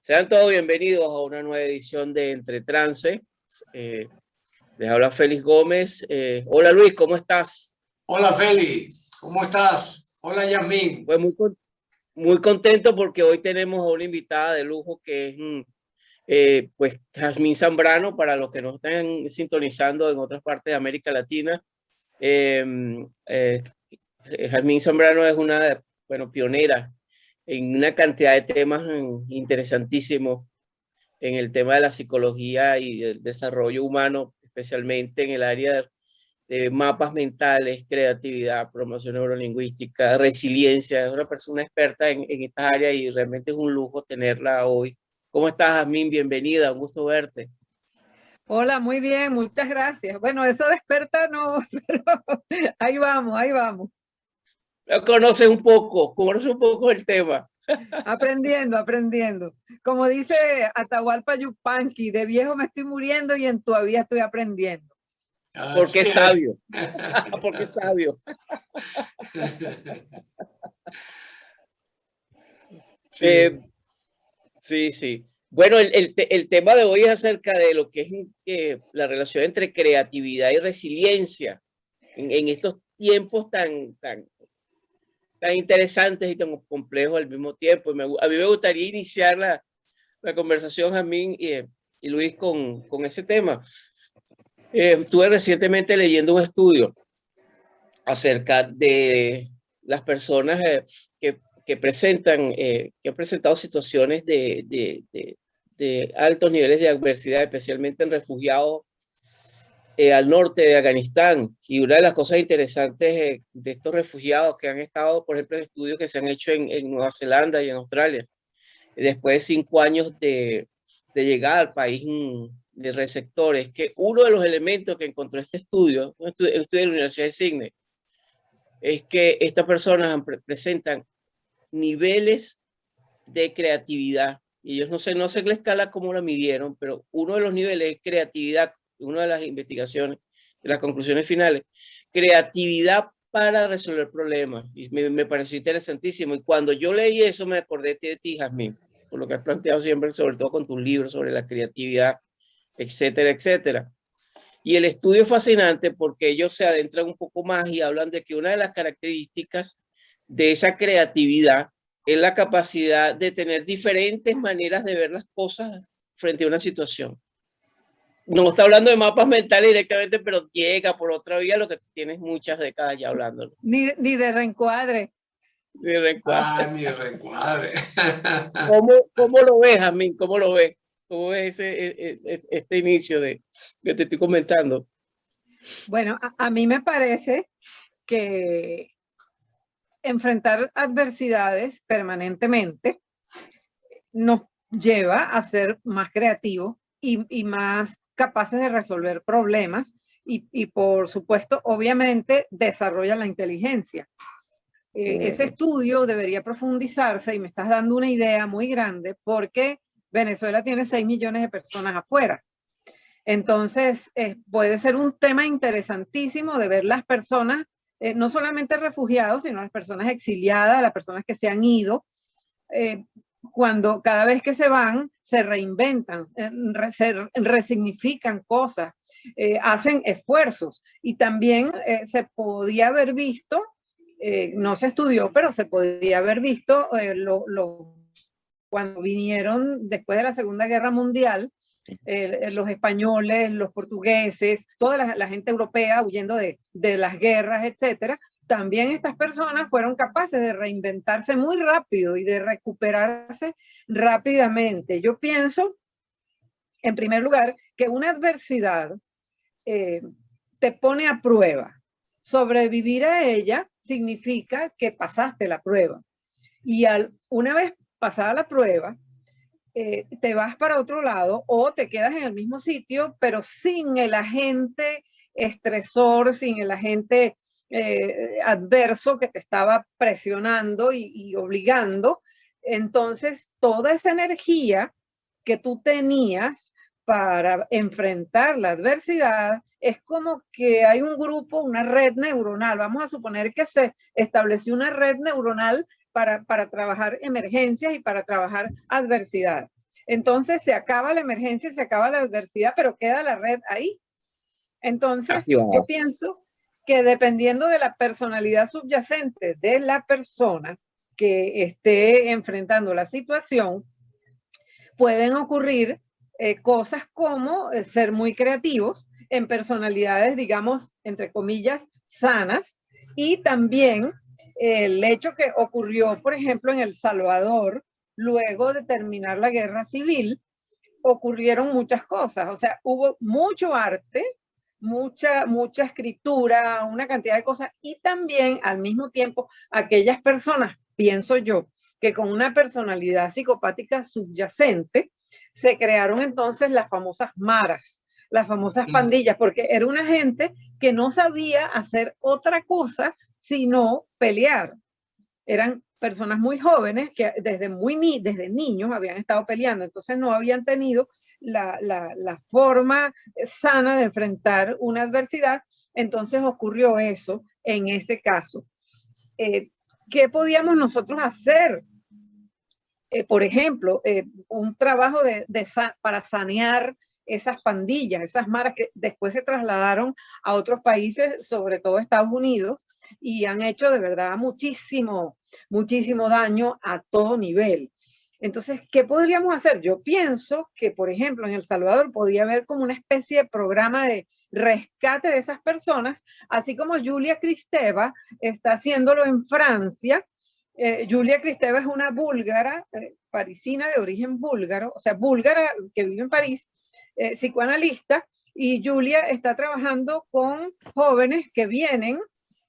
Sean todos bienvenidos a una nueva edición de Entre Trance. Les habla Félix Gómez. Hola Luis, ¿cómo estás? Hola Félix, ¿cómo estás? Hola Yasmín. Pues muy contento porque hoy tenemos a una invitada de lujo que es pues Jazmín Zambrano, para los que nos están sintonizando en otras partes de América Latina. Jazmín Zambrano es una pionera en una cantidad de temas interesantísimos en el tema de la psicología y del desarrollo humano, especialmente en el área de mapas mentales, creatividad, promoción neurolingüística, resiliencia. Es una persona experta en esta área y realmente es un lujo tenerla hoy. ¿Cómo estás, Jazmín? Bienvenida, un gusto verte. Hola, muy bien, muchas gracias. Bueno, eso de experta no, pero ahí vamos, ahí vamos. Conoces un poco el tema. Aprendiendo. Como dice Atahualpa Yupanqui, de viejo me estoy muriendo y todavía estoy aprendiendo. Porque es sabio. Porque es sabio. Sí. Bueno, el tema de hoy es acerca de lo que es la relación entre creatividad y resiliencia en estos tiempos tan interesantes y tan complejos al mismo tiempo. A mí me gustaría iniciar la conversación, Jazmín y Luis, con ese tema. Estuve recientemente leyendo un estudio acerca de las personas que han presentado situaciones de altos niveles de adversidad, especialmente en refugiados al norte de Afganistán. Y una de las cosas interesantes de estos refugiados que han estado, por ejemplo, en estudios que se han hecho en Nueva Zelanda y en Australia, después de 5 años de llegada al país de receptores, que uno de los elementos que encontró este estudio, un estudio de la Universidad de Sydney, es que estas personas presentan niveles de creatividad. Y ellos no sé la escala cómo la midieron, pero uno de los niveles es creatividad, una de las investigaciones, de las conclusiones finales, creatividad para resolver problemas. Y me pareció interesantísimo. Y cuando yo leí eso, me acordé de ti, Jazmín, por lo que has planteado siempre, sobre todo con tus libros sobre la creatividad, etcétera, etcétera. Y el estudio es fascinante porque ellos se adentran un poco más y hablan de que una de las características de esa creatividad es la capacidad de tener diferentes maneras de ver las cosas frente a una situación. No está hablando de mapas mentales directamente, pero llega por otra vía, lo que tienes muchas décadas ya hablándolo. Ni de reencuadre. Ni de reencuadre. Ni de reencuadre. ¿Cómo lo ves, Jazmín? ¿Cómo lo ves? ¿Cómo ves este inicio que te estoy comentando? Bueno, a mí me parece que enfrentar adversidades permanentemente nos lleva a ser más creativos y más capaces de resolver problemas y por supuesto, obviamente, desarrolla la inteligencia. Ese estudio debería profundizarse y me estás dando una idea muy grande porque Venezuela tiene 6 millones de personas afuera. Entonces, puede ser un tema interesantísimo de ver las personas, no solamente refugiados, sino las personas exiliadas, las personas que se han ido, cuando cada vez que se van, se reinventan, se resignifican cosas, hacen esfuerzos. Y también se podía haber visto, no se estudió, pero se podía haber visto cuando vinieron después de la Segunda Guerra Mundial, los españoles, los portugueses, toda la gente europea huyendo de las guerras, etcétera. También estas personas fueron capaces de reinventarse muy rápido y de recuperarse rápidamente. Yo pienso, en primer lugar, que una adversidad te pone a prueba. Sobrevivir a ella significa que pasaste la prueba. Y una vez pasada la prueba, te vas para otro lado o te quedas en el mismo sitio, pero sin el agente estresor, sin el agente adverso que te estaba presionando y obligando. Entonces, toda esa energía que tú tenías para enfrentar la adversidad es como que hay un grupo, una red neuronal. Vamos a suponer que se estableció una red neuronal para trabajar emergencias y para trabajar adversidad. Entonces se acaba la emergencia, se acaba la adversidad, pero queda la red ahí. Entonces yo pienso que dependiendo de la personalidad subyacente de la persona que esté enfrentando la situación, pueden ocurrir cosas como ser muy creativos en personalidades, digamos, entre comillas, sanas, y también el hecho que ocurrió, por ejemplo, en El Salvador, luego de terminar la guerra civil, ocurrieron muchas cosas, o sea, hubo mucho arte, mucha escritura, una cantidad de cosas, y también al mismo tiempo aquellas personas, pienso yo, que con una personalidad psicopática subyacente, se crearon entonces las famosas maras, las famosas pandillas, porque era una gente que no sabía hacer otra cosa sino pelear. Eran personas muy jóvenes que desde niños habían estado peleando, entonces no habían tenido la forma sana de enfrentar una adversidad. Entonces ocurrió eso en ese caso. ¿Qué podíamos nosotros hacer? Por ejemplo, un trabajo para sanear esas pandillas, esas maras que después se trasladaron a otros países, sobre todo Estados Unidos, y han hecho de verdad muchísimo daño a todo nivel. Entonces, ¿qué podríamos hacer? Yo pienso que, por ejemplo, en El Salvador podría haber como una especie de programa de rescate de esas personas, así como Julia Kristeva está haciéndolo en Francia. Julia Kristeva es una búlgara, parisina de origen búlgaro, o sea, búlgara que vive en París, psicoanalista, y Julia está trabajando con jóvenes que vienen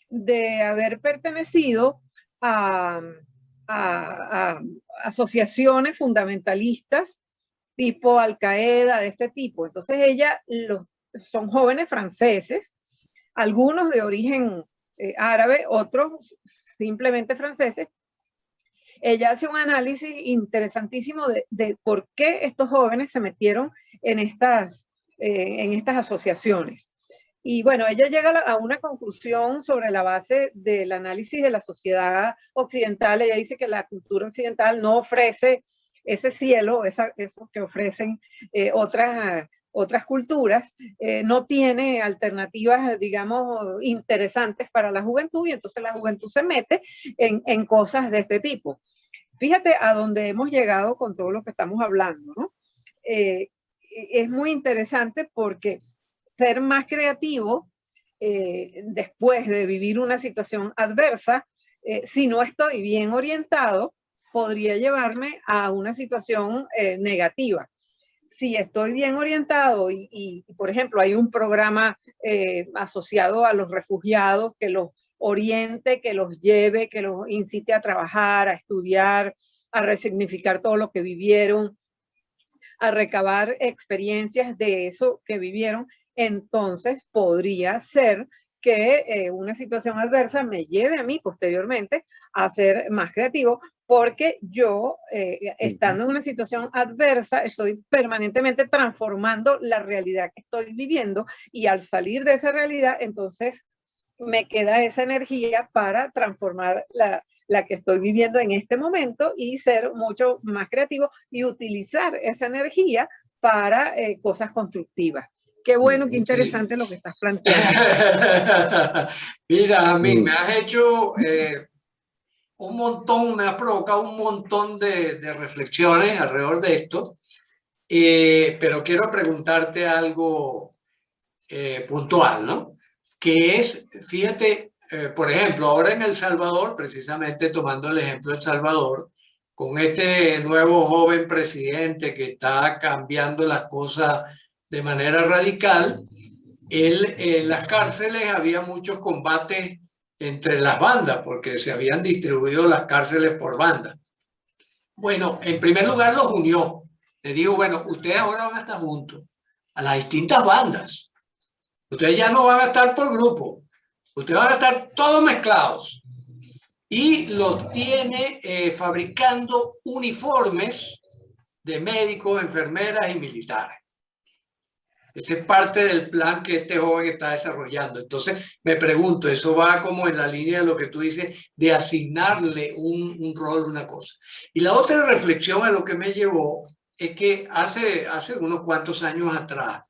de haber pertenecido a asociaciones fundamentalistas tipo Al Qaeda, de este tipo. Entonces son jóvenes franceses, algunos de origen árabe, otros simplemente franceses. Ella hace un análisis interesantísimo de por qué estos jóvenes se metieron en estas asociaciones. Y bueno, ella llega a una conclusión sobre la base del análisis de la sociedad occidental. Ella dice que la cultura occidental no ofrece ese cielo, eso que ofrecen otras culturas, no tiene alternativas, digamos, interesantes para la juventud, y entonces la juventud se mete en cosas de este tipo. Fíjate a dónde hemos llegado con todo lo que estamos hablando, ¿no? Es muy interesante porque ser más creativo después de vivir una situación adversa, si no estoy bien orientado, podría llevarme a una situación negativa. Si estoy bien orientado y, por ejemplo, hay un programa asociado a los refugiados que los oriente, que los lleve, que los incite a trabajar, a estudiar, a resignificar todo lo que vivieron, a recabar experiencias de eso que vivieron, entonces podría ser que una situación adversa me lleve a mí posteriormente a ser más creativo, porque yo, estando en una situación adversa, estoy permanentemente transformando la realidad que estoy viviendo, y al salir de esa realidad, entonces me queda esa energía para transformar la que estoy viviendo en este momento y ser mucho más creativo y utilizar esa energía para cosas constructivas. Qué bueno, qué interesante lo que estás planteando. Mira, a mí me has hecho un montón, me has provocado un montón de reflexiones alrededor de esto, pero quiero preguntarte algo puntual, ¿no? Que es, fíjate, por ejemplo, ahora en El Salvador, precisamente tomando el ejemplo de El Salvador, con este nuevo joven presidente que está cambiando las cosas de manera radical, en las cárceles había muchos combates entre las bandas, porque se habían distribuido las cárceles por bandas. Bueno, en primer lugar los unió. Les digo, bueno, ustedes ahora van a estar juntos, a las distintas bandas. Ustedes ya no van a estar por grupo, ustedes van a estar todos mezclados. Y los tiene fabricando uniformes de médicos, enfermeras y militares. Ese es parte del plan que este joven está desarrollando. Entonces, me pregunto, eso va como en la línea de lo que tú dices, de asignarle un rol, una cosa. Y la otra reflexión a lo que me llevó es que hace unos cuantos años atrás,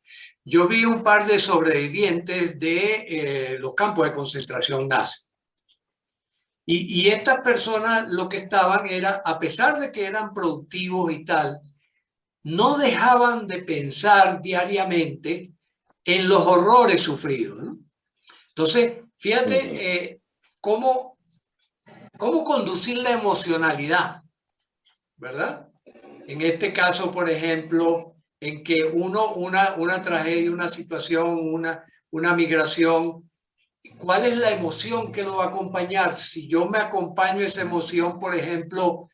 yo vi un par de sobrevivientes de los campos de concentración nazi. Y estas personas lo que estaban era, a pesar de que eran productivos y tal, no dejaban de pensar diariamente en los horrores sufridos, ¿no? Entonces, fíjate cómo conducir la emocionalidad, ¿verdad? En este caso, por ejemplo, en que una tragedia, una situación, una migración, ¿cuál es la emoción que lo va a acompañar? Si yo me acompaño esa emoción, por ejemplo,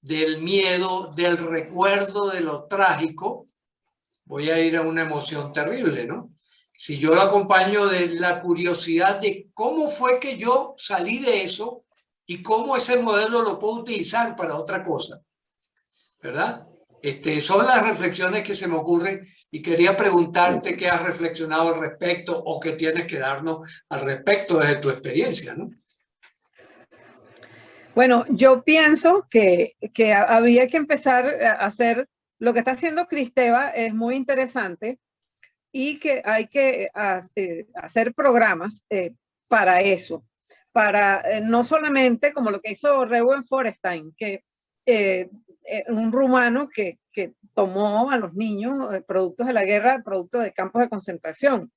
del miedo, del recuerdo de lo trágico, voy a ir a una emoción terrible, ¿no? Si yo lo acompaño de la curiosidad de cómo fue que yo salí de eso y cómo ese modelo lo puedo utilizar para otra cosa, ¿verdad? Son las reflexiones que se me ocurren y quería preguntarte qué has reflexionado al respecto o qué tienes que darnos al respecto desde tu experiencia, ¿no? Bueno, yo pienso que había que empezar a hacer lo que está haciendo Cristeva, es muy interesante, y que hay que hacer programas para eso, para no solamente como lo que hizo Reuben Forestein, que un rumano que tomó a los niños productos de la guerra, productos de campos de concentración.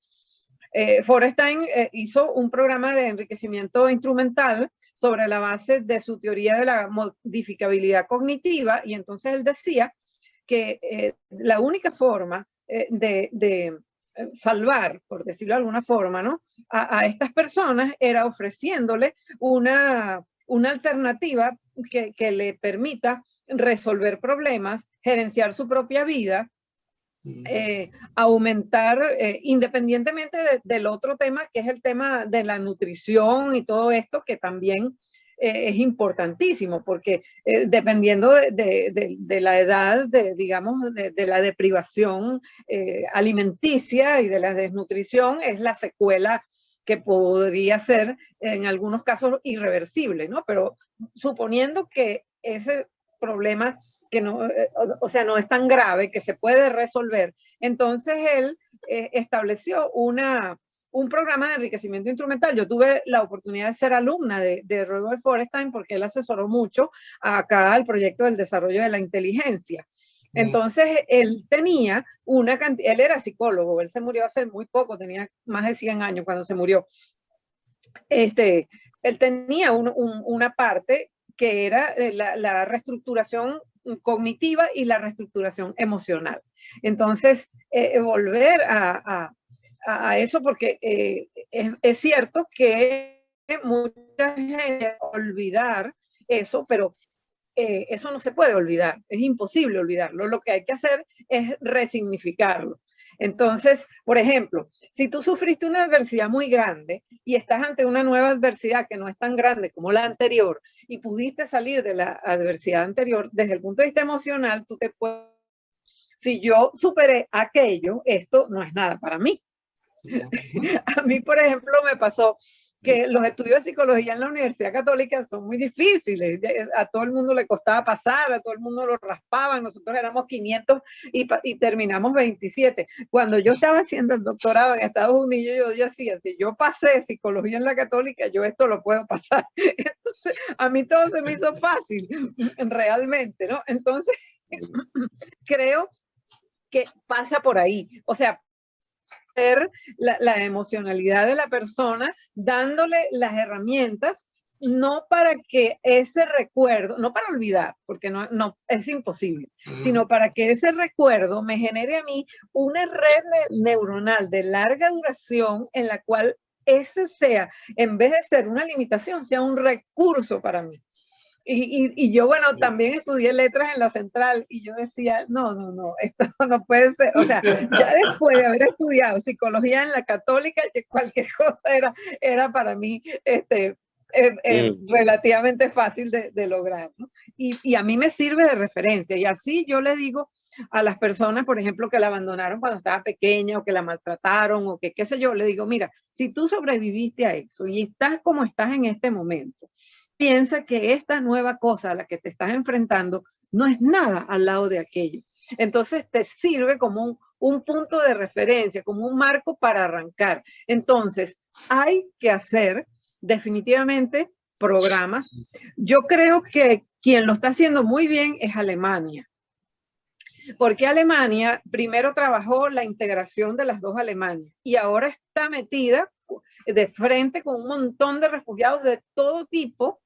Forestein hizo un programa de enriquecimiento instrumental sobre la base de su teoría de la modificabilidad cognitiva, y entonces él decía que la única forma de salvar, por decirlo de alguna forma, ¿no? a estas personas era ofreciéndole una alternativa que le permita resolver problemas, gerenciar su propia vida, aumentar, independientemente del otro tema, que es el tema de la nutrición y todo esto, que también es importantísimo, porque dependiendo de la edad, digamos, de la deprivación alimenticia y de la desnutrición, es la secuela que podría ser en algunos casos irreversible, ¿no? Pero suponiendo que ese problema que no, o sea, no es tan grave, que se puede resolver, entonces él estableció un programa de enriquecimiento instrumental. Yo tuve la oportunidad de ser alumna de Rudolf Forestein porque él asesoró mucho acá al proyecto del desarrollo de la inteligencia. Entonces, él tenía una cantidad, él era psicólogo, él se murió hace muy poco, tenía más de 100 años cuando se murió. Él tenía una parte que era la reestructuración cognitiva y la reestructuración emocional. Entonces, volver a eso, porque es cierto que mucha gente olvidar eso, pero eso no se puede olvidar, es imposible olvidarlo. Lo que hay que hacer es resignificarlo. Entonces, por ejemplo, si tú sufriste una adversidad muy grande y estás ante una nueva adversidad que no es tan grande como la anterior y pudiste salir de la adversidad anterior, desde el punto de vista emocional, tú te puedes, si yo superé aquello, esto no es nada para mí. A mí, por ejemplo, me pasó que los estudios de psicología en la Universidad Católica son muy difíciles. A todo el mundo le costaba pasar, a todo el mundo lo raspaban. Nosotros éramos 500 y terminamos 27. Cuando yo estaba haciendo el doctorado en Estados Unidos, yo decía, si yo pasé psicología en la Católica, yo esto lo puedo pasar. Entonces, a mí todo se me hizo fácil, realmente, ¿no? Entonces, creo que pasa por ahí. O sea, la emocionalidad de la persona, dándole las herramientas, no para que ese recuerdo, no para olvidar, porque no es imposible, sino para que ese recuerdo me genere a mí una red neuronal de larga duración en la cual ese sea, en vez de ser una limitación, sea un recurso para mí. Y yo, bueno, también estudié letras en la Central y yo decía, no, esto no puede ser. O sea, ya después de haber estudiado psicología en la Católica, cualquier cosa era para mí relativamente fácil de lograr, ¿no? Y a mí me sirve de referencia. Y así yo le digo a las personas, por ejemplo, que la abandonaron cuando estaba pequeña o que la maltrataron o que qué sé yo, le digo, mira, si tú sobreviviste a eso y estás como estás en este momento, piensa que esta nueva cosa a la que te estás enfrentando no es nada al lado de aquello. Entonces te sirve como un punto de referencia, como un marco para arrancar. Entonces hay que hacer definitivamente programas. Yo creo que quien lo está haciendo muy bien es Alemania. Porque Alemania primero trabajó la integración de las dos Alemanias y ahora está metida de frente con un montón de refugiados de todo tipo,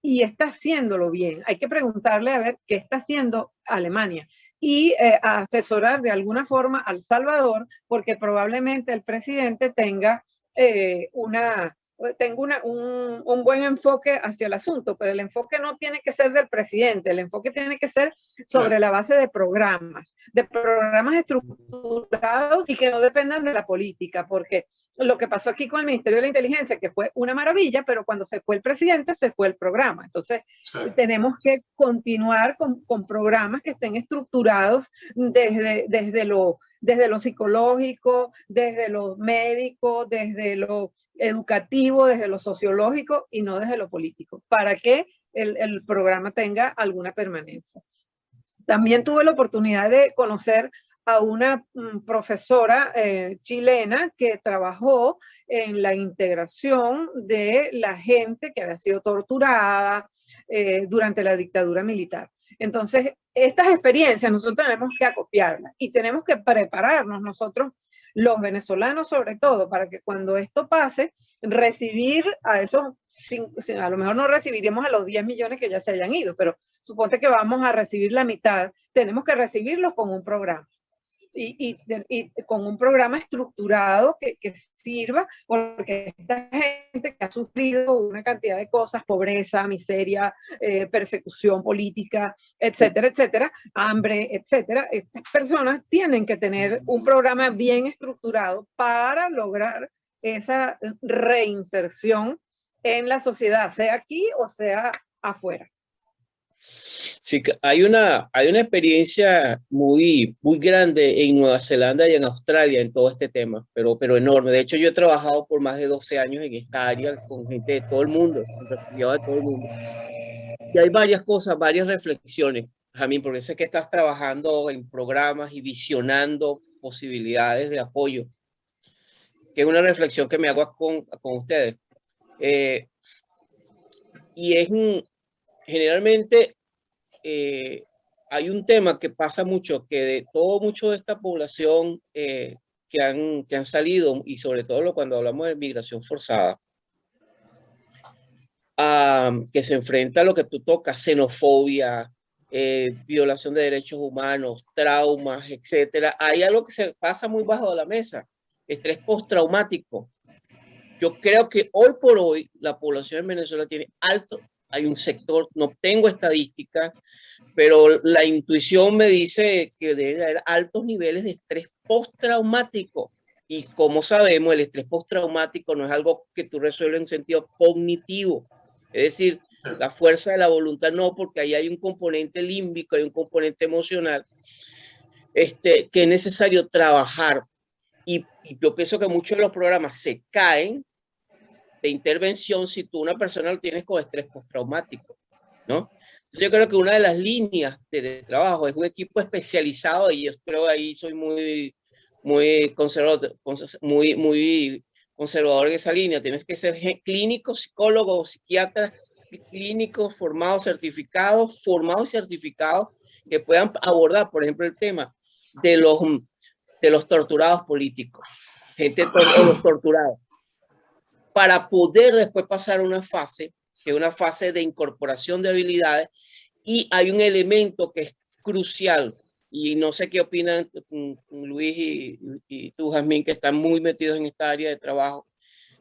y está haciéndolo bien. Hay que preguntarle a ver qué está haciendo Alemania y asesorar de alguna forma a El Salvador, porque probablemente el presidente tenga un buen enfoque hacia el asunto, pero el enfoque no tiene que ser del presidente, el enfoque tiene que ser sobre la base de programas estructurados y que no dependan de la política, porque lo que pasó aquí con el Ministerio de la Inteligencia, que fue una maravilla, pero cuando se fue el presidente, se fue el programa. Entonces, tenemos que continuar con programas que estén estructurados desde lo psicológico, desde lo médico, desde lo educativo, desde lo sociológico y no desde lo político, para que el programa tenga alguna permanencia. También tuve la oportunidad de conocer a una profesora chilena que trabajó en la integración de la gente que había sido torturada durante la dictadura militar. Entonces, estas experiencias nosotros tenemos que acopiarlas y tenemos que prepararnos nosotros, los venezolanos sobre todo, para que cuando esto pase, recibir a esos, a lo mejor no recibiríamos a los 10 millones que ya se hayan ido, pero suponte que vamos a recibir la mitad, tenemos que recibirlos con un programa. Y con un programa estructurado que sirva, porque esta gente que ha sufrido una cantidad de cosas, pobreza, miseria, persecución política, etcétera, etcétera, hambre, etcétera, estas personas tienen que tener un programa bien estructurado para lograr esa reinserción en la sociedad, sea aquí o sea afuera. Sí, hay una experiencia muy grande en Nueva Zelanda y en Australia en todo este tema, pero enorme. De hecho, yo he trabajado por más de 12 años en esta área con gente de todo el mundo, con refugiados de todo el mundo. Y hay varias cosas, varias reflexiones, Jamín, porque sé que estás trabajando en programas y visionando posibilidades de apoyo, que es una reflexión que me hago con ustedes. Y es generalmente... hay un tema que pasa mucho, que de mucho de esta población que han salido, y sobre todo cuando hablamos de migración forzada, que se enfrenta a lo que tú tocas, xenofobia, violación de derechos humanos, traumas, etcétera. Hay algo que se pasa muy bajo de la mesa, estrés postraumático. Yo creo que hoy por hoy la población en Venezuela tiene hay un sector, no tengo estadísticas, pero la intuición me dice que debe haber altos niveles de estrés postraumático. Y como sabemos, el estrés postraumático no es algo que tú resuelves en sentido cognitivo. Es decir, la fuerza de la voluntad no, porque ahí hay un componente límbico, hay un componente emocional que es necesario trabajar. Y yo pienso que muchos de los programas se caen de intervención si tú una persona lo tienes con estrés postraumático, ¿no? Entonces yo creo que una de las líneas de trabajo es un equipo especializado, y yo creo que ahí soy muy conservador en esa línea. Tienes que ser clínico, psicólogo, psiquiatra, clínicos formados, certificados, que puedan abordar, por ejemplo, el tema de los torturados políticos, o los torturados, para poder después pasar a una fase, que es una fase de incorporación de habilidades. Y hay un elemento que es crucial, y no sé qué opinan Luis y tú, Jazmín, que están muy metidos en esta área de trabajo,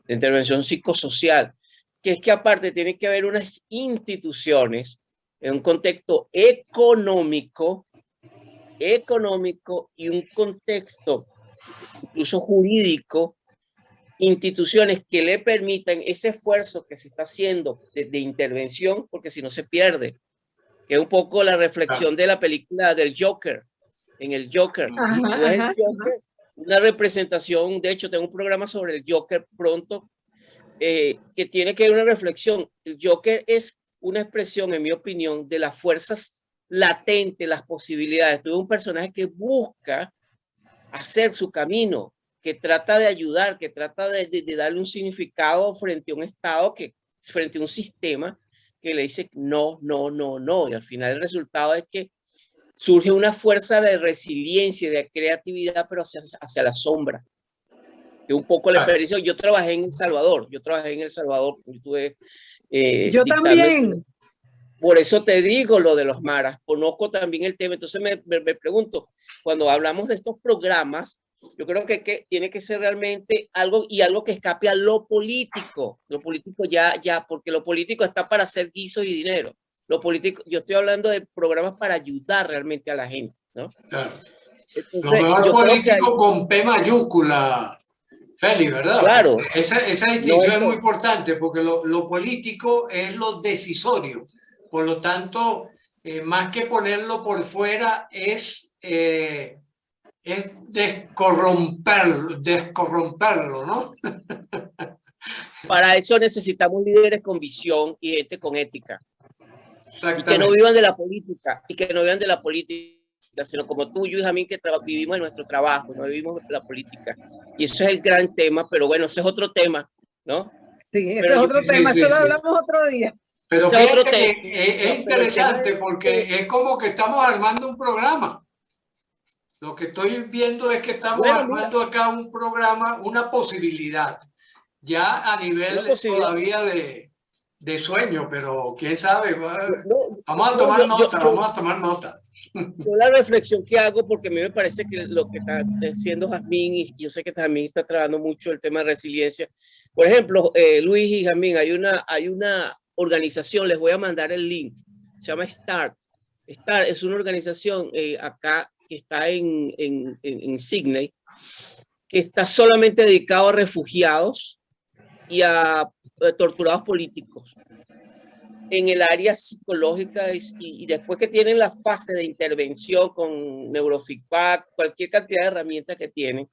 de intervención psicosocial, que es que aparte tiene que haber unas instituciones en un contexto económico y un contexto incluso jurídico, instituciones que le permitan ese esfuerzo que se está haciendo de intervención, porque si no se pierde, que es un poco la reflexión de la película del Joker, en el Joker. Tú ves el Joker, una representación, de hecho tengo un programa sobre el Joker pronto, que tiene que ver una reflexión. El Joker es una expresión, en mi opinión, de las fuerzas latentes, las posibilidades. Tú ves un personaje que busca hacer su camino, que trata de ayudar, que trata de darle un significado frente a un Estado, frente a un sistema que le dice no, no, no, no. Y al final el resultado es que surge una fuerza de resiliencia, de creatividad, pero hacia la sombra. Que un poco la experiencia. Yo trabajé en El Salvador, yo tuve, yo también. Por eso te digo lo de los maras, conozco también el tema. Entonces me pregunto, cuando hablamos de estos programas, yo creo que tiene que ser realmente algo que escape a lo político. Lo político ya, porque lo político está para hacer guisos y dinero. Lo político, yo estoy hablando de programas para ayudar realmente a la gente, ¿no? Claro. Entonces, lo mejor político con P mayúscula, Félix, ¿verdad? Claro. Esa distinción es muy importante porque lo político es lo decisorio. Por lo tanto, más que ponerlo por fuera, es descorromperlo, ¿no? Para eso necesitamos líderes con visión y gente con ética. Y que no vivan de la política, sino como tú, yo y Jamín, que vivimos en nuestro trabajo, no vivimos de la política. Y eso es el gran tema, pero bueno, ese es otro tema, ¿no? Sí, ese es otro tema, eso lo hablamos otro día. Pero fíjate que es interesante porque es como que estamos armando un programa. Lo que estoy viendo es que estamos armando acá un programa, una posibilidad, ya a nivel todavía de sueño, pero quién sabe. Vamos a tomar nota. Yo la reflexión que hago, porque a mí me parece que lo que está haciendo Jazmín, y yo sé que Jazmín está trabajando mucho el tema de resiliencia. Por ejemplo, Luis y Jazmín, hay una organización, les voy a mandar el link, se llama START. START es una organización acá que está en Sydney, que está solamente dedicado a refugiados y a torturados políticos en el área psicológica, y después que tienen la fase de intervención con neurofeedback, cualquier cantidad de herramientas que tienen,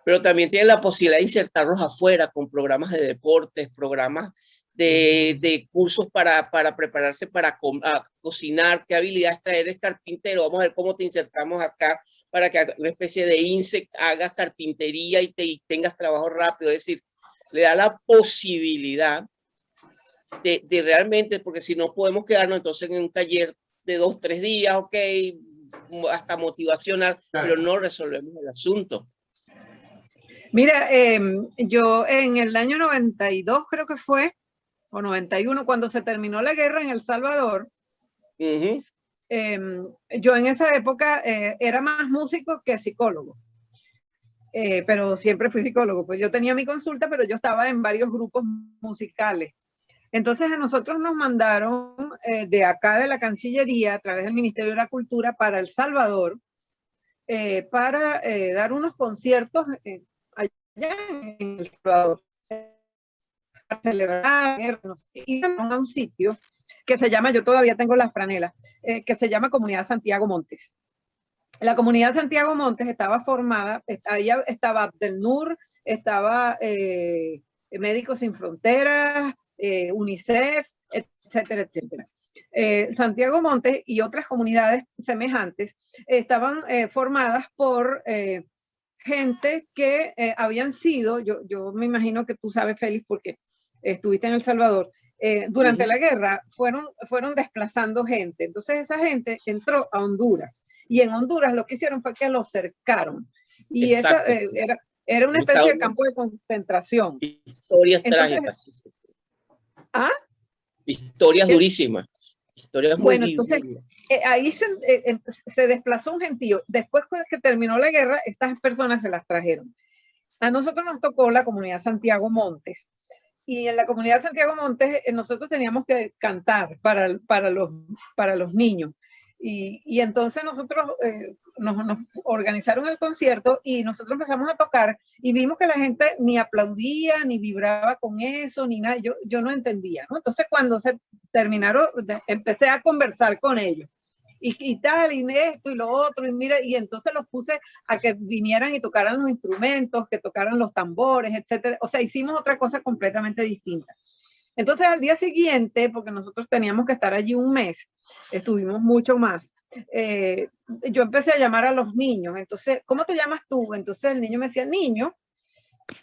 pero también tienen la posibilidad de insertarlos afuera con programas de deportes, programas de cursos para prepararse para cocinar, qué habilidades traer, eres carpintero, vamos a ver cómo te insertamos acá para que una especie de insect hagas carpintería y tengas trabajo rápido. Es decir, le da la posibilidad de realmente, porque si no podemos quedarnos entonces en un taller de 2-3 días, ok, hasta motivacional, claro, pero no resolvemos el asunto. Mira, yo en el año 92 creo que fue, o 91, cuando se terminó la guerra en El Salvador, yo en esa época era más músico que psicólogo, pero siempre fui psicólogo. Pues yo tenía mi consulta, pero yo estaba en varios grupos musicales. Entonces a nosotros nos mandaron de acá de la Cancillería, a través del Ministerio de la Cultura, para El Salvador, para dar unos conciertos allá en El Salvador, para celebrar, íbamos a un sitio que se llama, yo todavía tengo las franelas, que se llama Comunidad Santiago Montes. La Comunidad Santiago Montes estaba formada, ahí estaba Abdelnur, estaba Médicos Sin Fronteras, UNICEF, etcétera, etcétera. Santiago Montes y otras comunidades semejantes estaban formadas por gente que habían sido, yo me imagino que tú sabes, Félix, porque estuviste en El Salvador, durante la guerra fueron desplazando gente. Entonces esa gente entró a Honduras, y en Honduras lo que hicieron fue que los cercaron, y esa, era una especie de campo de concentración. Historias trágicas. ¿Ah? Historias durísimas. Historias muy entonces ahí se desplazó un gentío. Después que terminó la guerra, estas personas se las trajeron. A nosotros nos tocó la Comunidad Santiago Montes, y en la Comunidad Santiago Montes nosotros teníamos que cantar para los niños, y entonces nosotros nos organizaron el concierto y nosotros empezamos a tocar y vimos que la gente ni aplaudía, ni vibraba con eso, ni nada. Yo no entendía, ¿no? Entonces cuando se terminaron, empecé a conversar con ellos. Y tal, y esto y lo otro, y mira, y entonces los puse a que vinieran y tocaran los instrumentos, que tocaran los tambores, etcétera. O sea, hicimos otra cosa completamente distinta. Entonces al día siguiente, porque nosotros teníamos que estar allí un mes, estuvimos mucho más, yo empecé a llamar a los niños. Entonces, ¿cómo te llamas tú? Entonces el niño me decía, niño,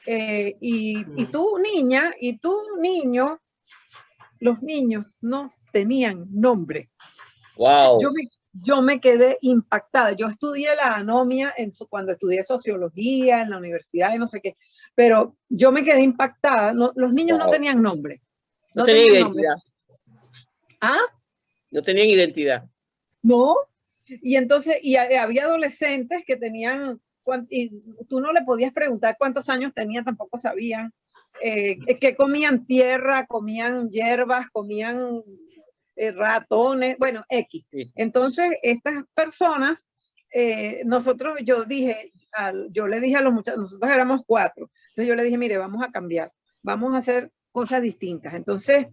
y tú, niña, y tú, niño. Los niños no tenían nombre. Wow. Yo me quedé impactada. Yo estudié la anomia cuando estudié sociología en la universidad y no sé qué, pero yo me quedé impactada. No, los niños no tenían nombre. No tenían identidad. Nombre. ¿Ah? No tenían identidad. No. Y entonces, había adolescentes que tenían, y tú no le podías preguntar cuántos años tenían, tampoco sabían. Que comían tierra, comían hierbas, comían ratones, bueno, X. Entonces, estas personas, yo le dije a los muchachos, nosotros éramos 4, entonces yo le dije, mire, vamos a cambiar, vamos a hacer cosas distintas. Entonces,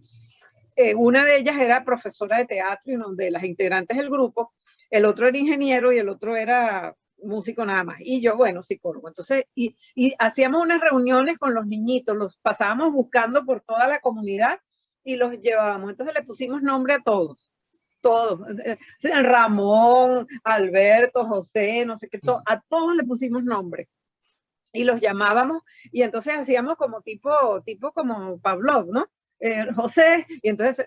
una de ellas era profesora de teatro y una de las integrantes del grupo, el otro era ingeniero y el otro era músico nada más, y yo, bueno, psicólogo. Entonces, y hacíamos unas reuniones con los niñitos, los pasábamos buscando por toda la comunidad y los llevábamos. Entonces le pusimos nombre a todos, Ramón, Alberto, José, no sé qué, a todos le pusimos nombre y los llamábamos, y entonces hacíamos como tipo como Pavlov, ¿no? José, y entonces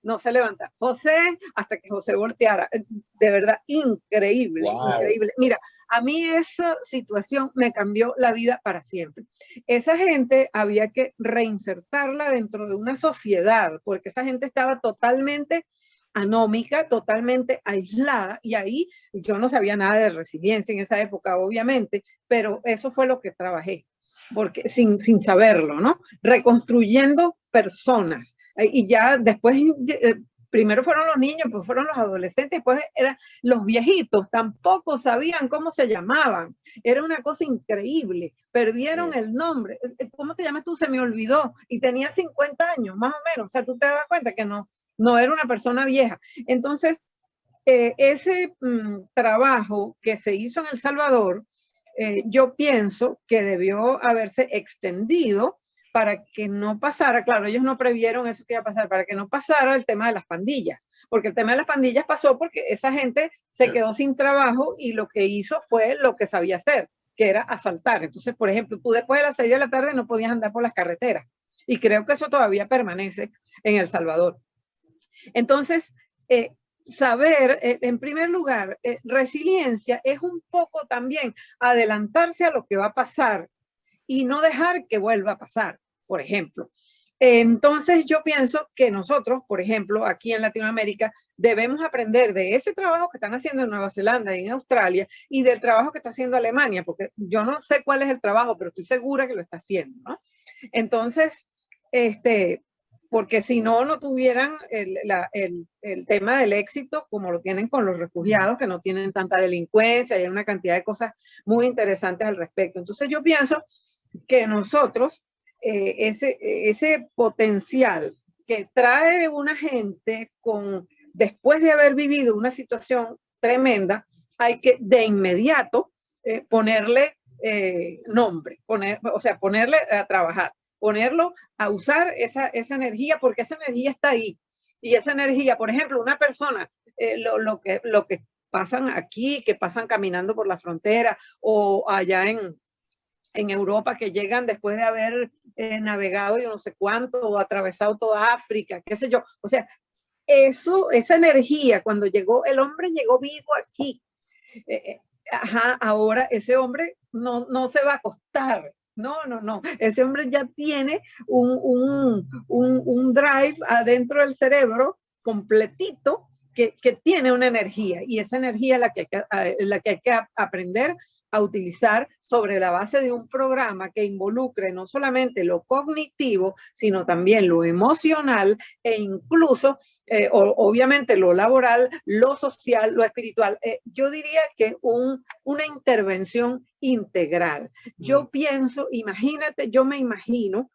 no se levanta, José, hasta que José volteara. De verdad, increíble, wow. Increíble. Mira, a mí esa situación me cambió la vida para siempre. Esa gente había que reinsertarla dentro de una sociedad, porque esa gente estaba totalmente anómica, totalmente aislada, y ahí yo no sabía nada de resiliencia en esa época, obviamente, pero eso fue lo que trabajé, porque sin saberlo, ¿no? Reconstruyendo personas. Y ya después, primero fueron los niños, pues fueron los adolescentes, después eran los viejitos, tampoco sabían cómo se llamaban. Era una cosa increíble. Perdieron el nombre. ¿Cómo te llamas tú? Se me olvidó. Y tenía 50 años, más o menos. O sea, tú te das cuenta que no era una persona vieja. Entonces, ese trabajo que se hizo en El Salvador, yo pienso que debió haberse extendido para que no pasara, claro, ellos no previeron eso que iba a pasar, para que no pasara el tema de las pandillas, porque el tema de las pandillas pasó porque esa gente se quedó sin trabajo y lo que hizo fue lo que sabía hacer, que era asaltar. Entonces, por ejemplo, tú después de las 6 de la tarde no podías andar por las carreteras, y creo que eso todavía permanece en El Salvador. Entonces, saber, en primer lugar, resiliencia es un poco también adelantarse a lo que va a pasar y no dejar que vuelva a pasar, por ejemplo. Entonces yo pienso que nosotros, por ejemplo, aquí en Latinoamérica, debemos aprender de ese trabajo que están haciendo en Nueva Zelanda y en Australia y del trabajo que está haciendo Alemania, porque yo no sé cuál es el trabajo, pero estoy segura que lo está haciendo, ¿no? Entonces, porque si no tuvieran el tema del éxito como lo tienen con los refugiados, que no tienen tanta delincuencia, y hay una cantidad de cosas muy interesantes al respecto. Entonces yo pienso que nosotros, ese potencial que trae una gente después de haber vivido una situación tremenda, hay que de inmediato ponerle nombre, ponerle a trabajar, ponerlo a usar esa energía, porque esa energía está ahí. Y esa energía, por ejemplo, una persona, lo que pasan aquí, que pasan caminando por la frontera o allá en Europa, que llegan después de haber navegado yo no sé cuánto o atravesado toda África, qué sé yo. O sea, esa energía, cuando llegó, el hombre llegó vivo aquí. Ahora ese hombre no se va a acostar. No. Ese hombre ya tiene un drive adentro del cerebro completito que tiene una energía, y esa energía es la que hay que aprender a utilizar sobre la base de un programa que involucre no solamente lo cognitivo, sino también lo emocional e incluso, obviamente, lo laboral, lo social, lo espiritual. Yo diría que una intervención integral. Yo pienso, imagínate, yo me imagino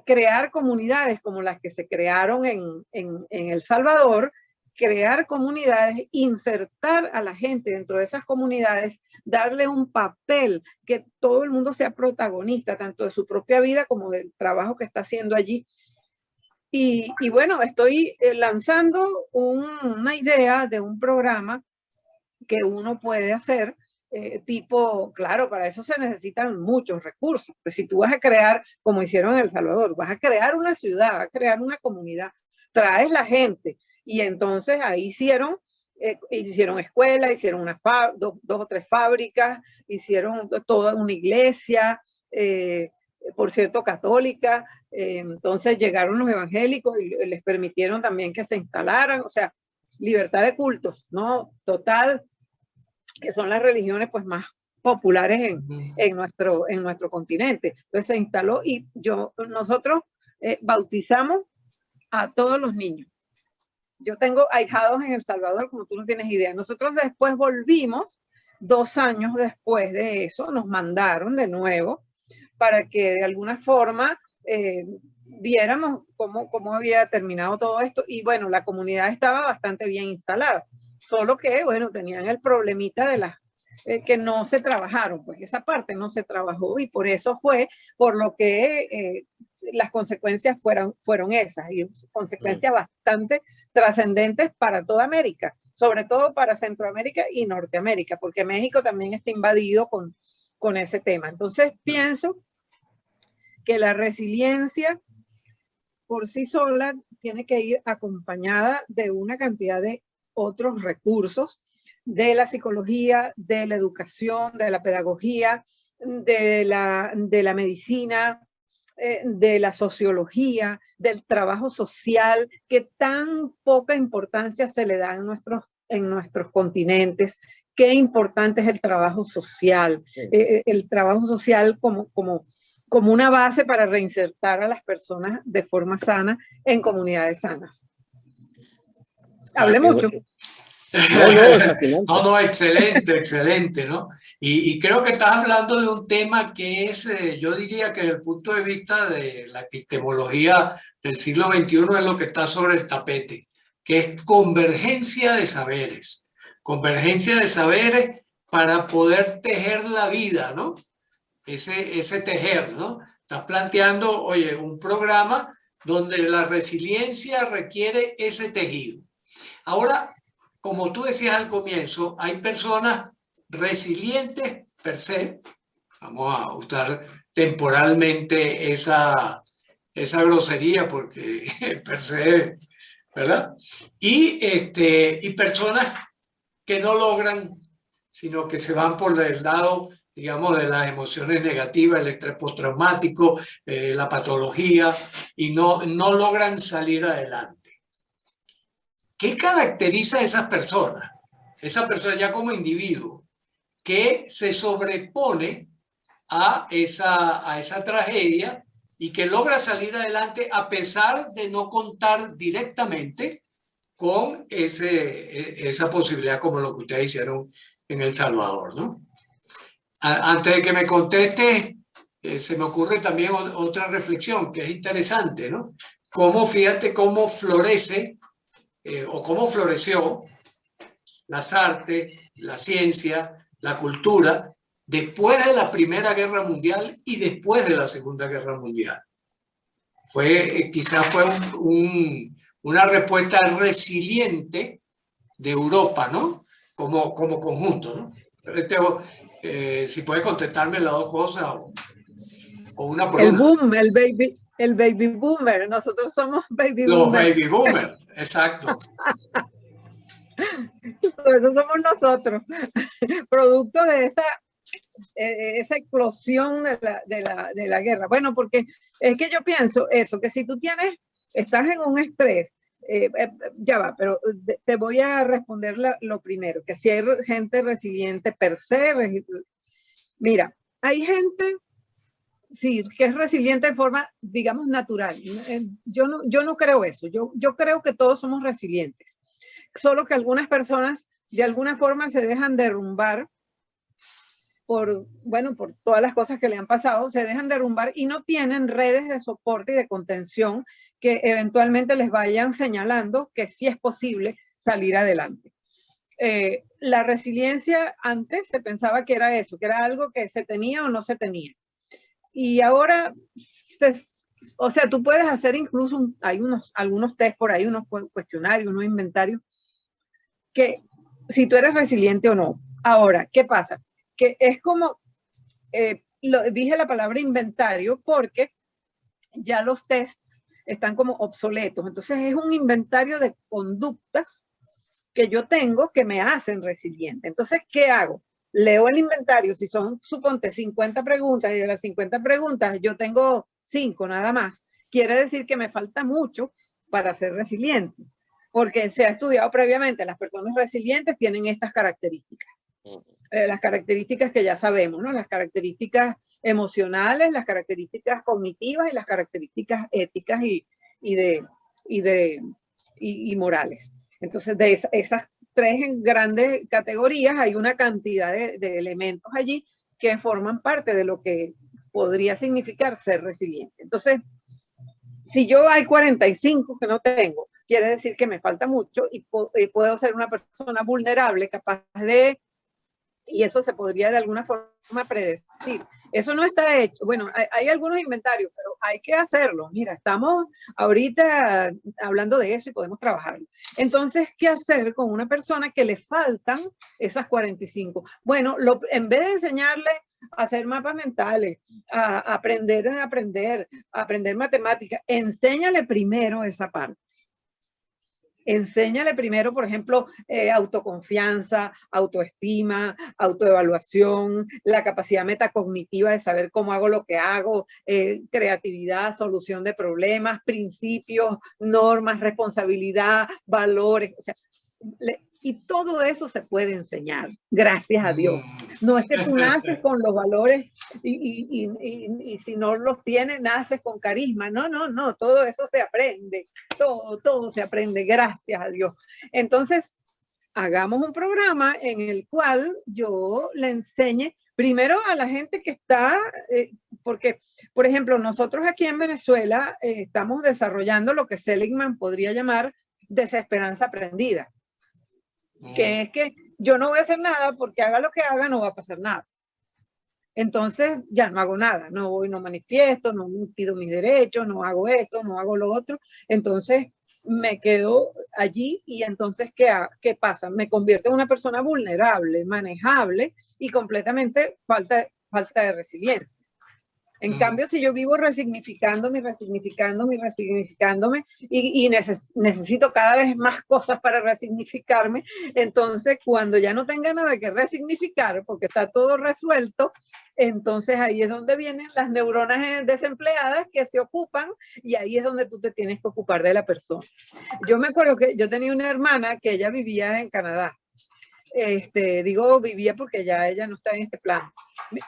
crear comunidades como las que se crearon en El Salvador, crear comunidades, insertar a la gente dentro de esas comunidades, darle un papel, que todo el mundo sea protagonista, tanto de su propia vida como del trabajo que está haciendo allí. Y bueno, estoy lanzando una idea de un programa que uno puede hacer, tipo, claro, para eso se necesitan muchos recursos. Pues si tú vas a crear, como hicieron en El Salvador, vas a crear una ciudad, vas a crear una comunidad, traes la gente, y entonces ahí hicieron escuelas, hicieron dos o tres fábricas, hicieron toda una iglesia, por cierto, católica. Entonces llegaron los evangélicos y les permitieron también que se instalaran, o sea, libertad de cultos, ¿no? Total, que son las religiones pues más populares en nuestro continente. Entonces se instaló y nosotros bautizamos a todos los niños. Yo tengo ahijados en El Salvador, como tú no tienes idea. Nosotros después volvimos, 2 años después de eso, nos mandaron de nuevo para que de alguna forma viéramos cómo había terminado todo esto. Y bueno, la comunidad estaba bastante bien instalada, solo que, bueno, tenían el problemita de las que no se trabajaron, pues esa parte no se trabajó, y por eso fue por lo que las consecuencias fueron esas, y consecuencias bastante trascendentes para toda América, sobre todo para Centroamérica y Norteamérica, porque México también está invadido con ese tema. Entonces pienso que la resiliencia por sí sola tiene que ir acompañada de una cantidad de otros recursos, de la psicología, de la educación, de la pedagogía, de la medicina, de la sociología, del trabajo social, que tan poca importancia se le da en nuestros continentes. Qué importante es el trabajo social, el trabajo social como una base para reinsertar a las personas de forma sana en comunidades sanas. Hablé mucho. No, excelente, excelente, ¿no? Y creo que estás hablando de un tema que es, yo diría que desde el punto de vista de la epistemología del siglo XXI es lo que está sobre el tapete, que es convergencia de saberes. Convergencia de saberes para poder tejer la vida, ¿no? Ese tejer, ¿no? Estás planteando, oye, un programa donde la resiliencia requiere ese tejido. Ahora, como tú decías al comienzo, hay personas resilientes per se, vamos a usar temporalmente esa grosería porque per se, ¿verdad? Y personas que no logran, sino que se van por el lado, digamos, de las emociones negativas, el estrés postraumático, la patología, y no logran salir adelante. ¿Qué caracteriza a esas personas? Esa persona ya como individuo que se sobrepone a esa tragedia y que logra salir adelante a pesar de no contar directamente con esa posibilidad como lo que ustedes hicieron en El Salvador, ¿no? Antes de que me conteste, se me ocurre también otra reflexión que es interesante, ¿no? Fíjate cómo florece o cómo floreció las artes, la ciencia, la cultura después de la Primera Guerra Mundial y después de la Segunda Guerra Mundial. Quizás fue una respuesta resiliente de Europa, ¿no? Como conjunto, ¿no? Pero si puede contestarme las dos cosas o una por el una. Boom, el baby boomer. Nosotros somos baby Los boomers. baby boomers, exacto. Eso somos nosotros, producto de esa explosión de la guerra. Bueno, porque es que yo pienso eso, que si tú estás en un estrés, ya va, pero te voy a responder lo primero, que si hay gente resiliente per se, Mira, hay gente, sí, que es resiliente de forma, digamos, natural. Yo no creo eso. Yo creo que todos somos resilientes. Solo que algunas personas de alguna forma se dejan derrumbar por todas las cosas que le han pasado, se dejan derrumbar y no tienen redes de soporte y de contención que eventualmente les vayan señalando que sí es posible salir adelante. La resiliencia antes se pensaba que era eso, que era algo que se tenía o no se tenía. Y ahora, o sea, tú puedes hacer incluso, hay algunos test por ahí, unos cuestionarios, unos inventarios, que si tú eres resiliente o no. Ahora, ¿qué pasa? Que es como, dije la palabra inventario porque ya los tests están como obsoletos. Entonces es un inventario de conductas que yo tengo que me hacen resiliente. Entonces, ¿qué hago? Leo el inventario, si son, suponte, 50 preguntas y de las 50 preguntas yo tengo 5 nada más, quiere decir que me falta mucho para ser resiliente, porque se ha estudiado previamente, las personas resilientes tienen estas características. Las características que ya sabemos, ¿no? Las características emocionales, las características cognitivas y las características éticas y morales. Entonces, de esas tres grandes categorías hay una cantidad de elementos allí que forman parte de lo que podría significar ser resiliente. Entonces, si yo hay 45 que no tengo, quiere decir que me falta mucho y puedo ser una persona vulnerable, capaz de, y eso se podría de alguna forma predecir. Eso no está hecho. Bueno, hay algunos inventarios, pero hay que hacerlo. Mira, estamos ahorita hablando de eso y podemos trabajarlo. Entonces, ¿qué hacer con una persona que le faltan esas 45? Bueno, en vez de enseñarle a hacer mapas mentales, a aprender matemáticas, enséñale primero esa parte. Enséñale primero, por ejemplo, autoconfianza, autoestima, autoevaluación, la capacidad metacognitiva de saber cómo hago lo que hago, creatividad, solución de problemas, principios, normas, responsabilidad, valores. O sea, y todo eso se puede enseñar, gracias a Dios. No es que tú naces con los valores y si no los tienes, naces con carisma. No, todo eso se aprende. Todo se aprende, gracias a Dios. Entonces, hagamos un programa en el cual yo le enseñe primero a la gente que está, porque, por ejemplo, nosotros aquí en Venezuela estamos desarrollando lo que Seligman podría llamar desesperanza aprendida. Que es que yo no voy a hacer nada porque haga lo que haga, no va a pasar nada. Entonces ya no hago nada, no voy, no manifiesto, no pido mis derechos, no hago esto, no hago lo otro. Entonces me quedo allí y entonces, ¿qué pasa? Me convierto en una persona vulnerable, manejable y completamente falta de resiliencia. En cambio, si yo vivo resignificándome y necesito cada vez más cosas para resignificarme, entonces cuando ya no tenga nada que resignificar porque está todo resuelto, entonces ahí es donde vienen las neuronas desempleadas que se ocupan y ahí es donde tú te tienes que ocupar de la persona. Yo me acuerdo que yo tenía una hermana que ella vivía en Canadá. Digo vivía porque ya ella no está en este plano.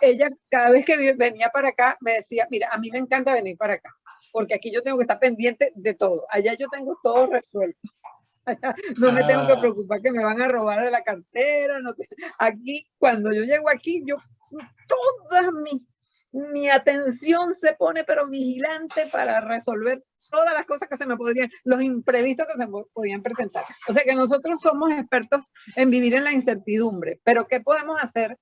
Ella cada vez que venía para acá me decía, mira, a mí me encanta venir para acá, porque aquí yo tengo que estar pendiente de todo. Allá yo tengo todo resuelto. Allá no me tengo que preocupar que me van a robar de la cartera. Aquí, cuando yo llego aquí, toda mi atención se pone pero vigilante para resolver todas las cosas que se me podrían, los imprevistos que se me podían presentar. O sea que nosotros somos expertos en vivir en la incertidumbre, pero ¿qué podemos hacer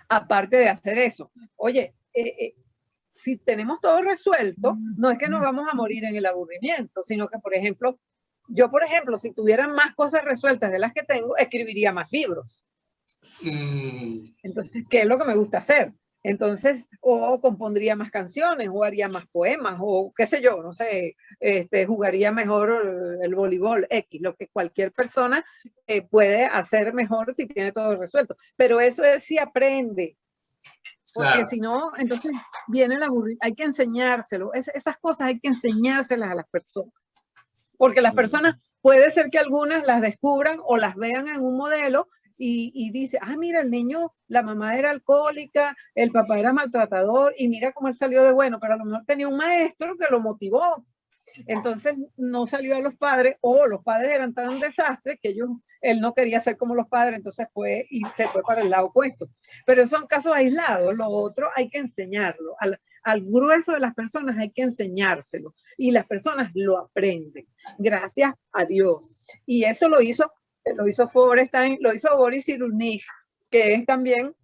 aparte de hacer eso? Oye, si tenemos todo resuelto, no es que nos vamos a morir en el aburrimiento, sino que, por ejemplo, si tuviera más cosas resueltas de las que tengo, escribiría más libros. Entonces, ¿qué es lo que me gusta hacer? Entonces, o compondría más canciones, o haría más poemas, o qué sé yo, no sé, jugaría mejor el voleibol, lo que cualquier persona puede hacer mejor si tiene todo resuelto. Pero eso es si aprende. Porque claro, si no, entonces viene el aburrimiento. Hay que enseñárselo. Esas cosas hay que enseñárselas a las personas. Porque las personas, puede ser que algunas las descubran o las vean en un modelo y dice, ah, mira, el niño, la mamá era alcohólica, el papá era maltratador y mira cómo él salió de bueno, pero a lo mejor tenía un maestro que lo motivó. Entonces no salió a los padres, o los padres eran tan desastres que él no quería ser como los padres, entonces fue y se fue para el lado opuesto. Pero son casos aislados. Lo otro hay que enseñarlo. Al grueso de las personas hay que enseñárselo y las personas lo aprenden, gracias a Dios. Y eso lo hizo Fogelstein, lo hizo Boris Cyrulnik, que es también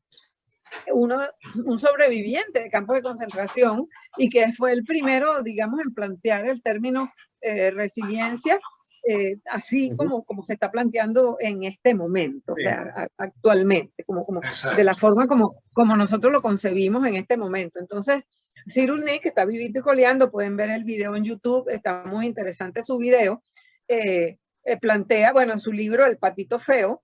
un sobreviviente de campos de concentración y que fue el primero, digamos, en plantear el término resiliencia, así como se está planteando en este momento, sí. O sea, actualmente, como de la forma como nosotros lo concebimos en este momento. Entonces, Cyrulnik, que está vivito y coleando, pueden ver el video en YouTube, está muy interesante su video, plantea, bueno, en su libro El patito feo,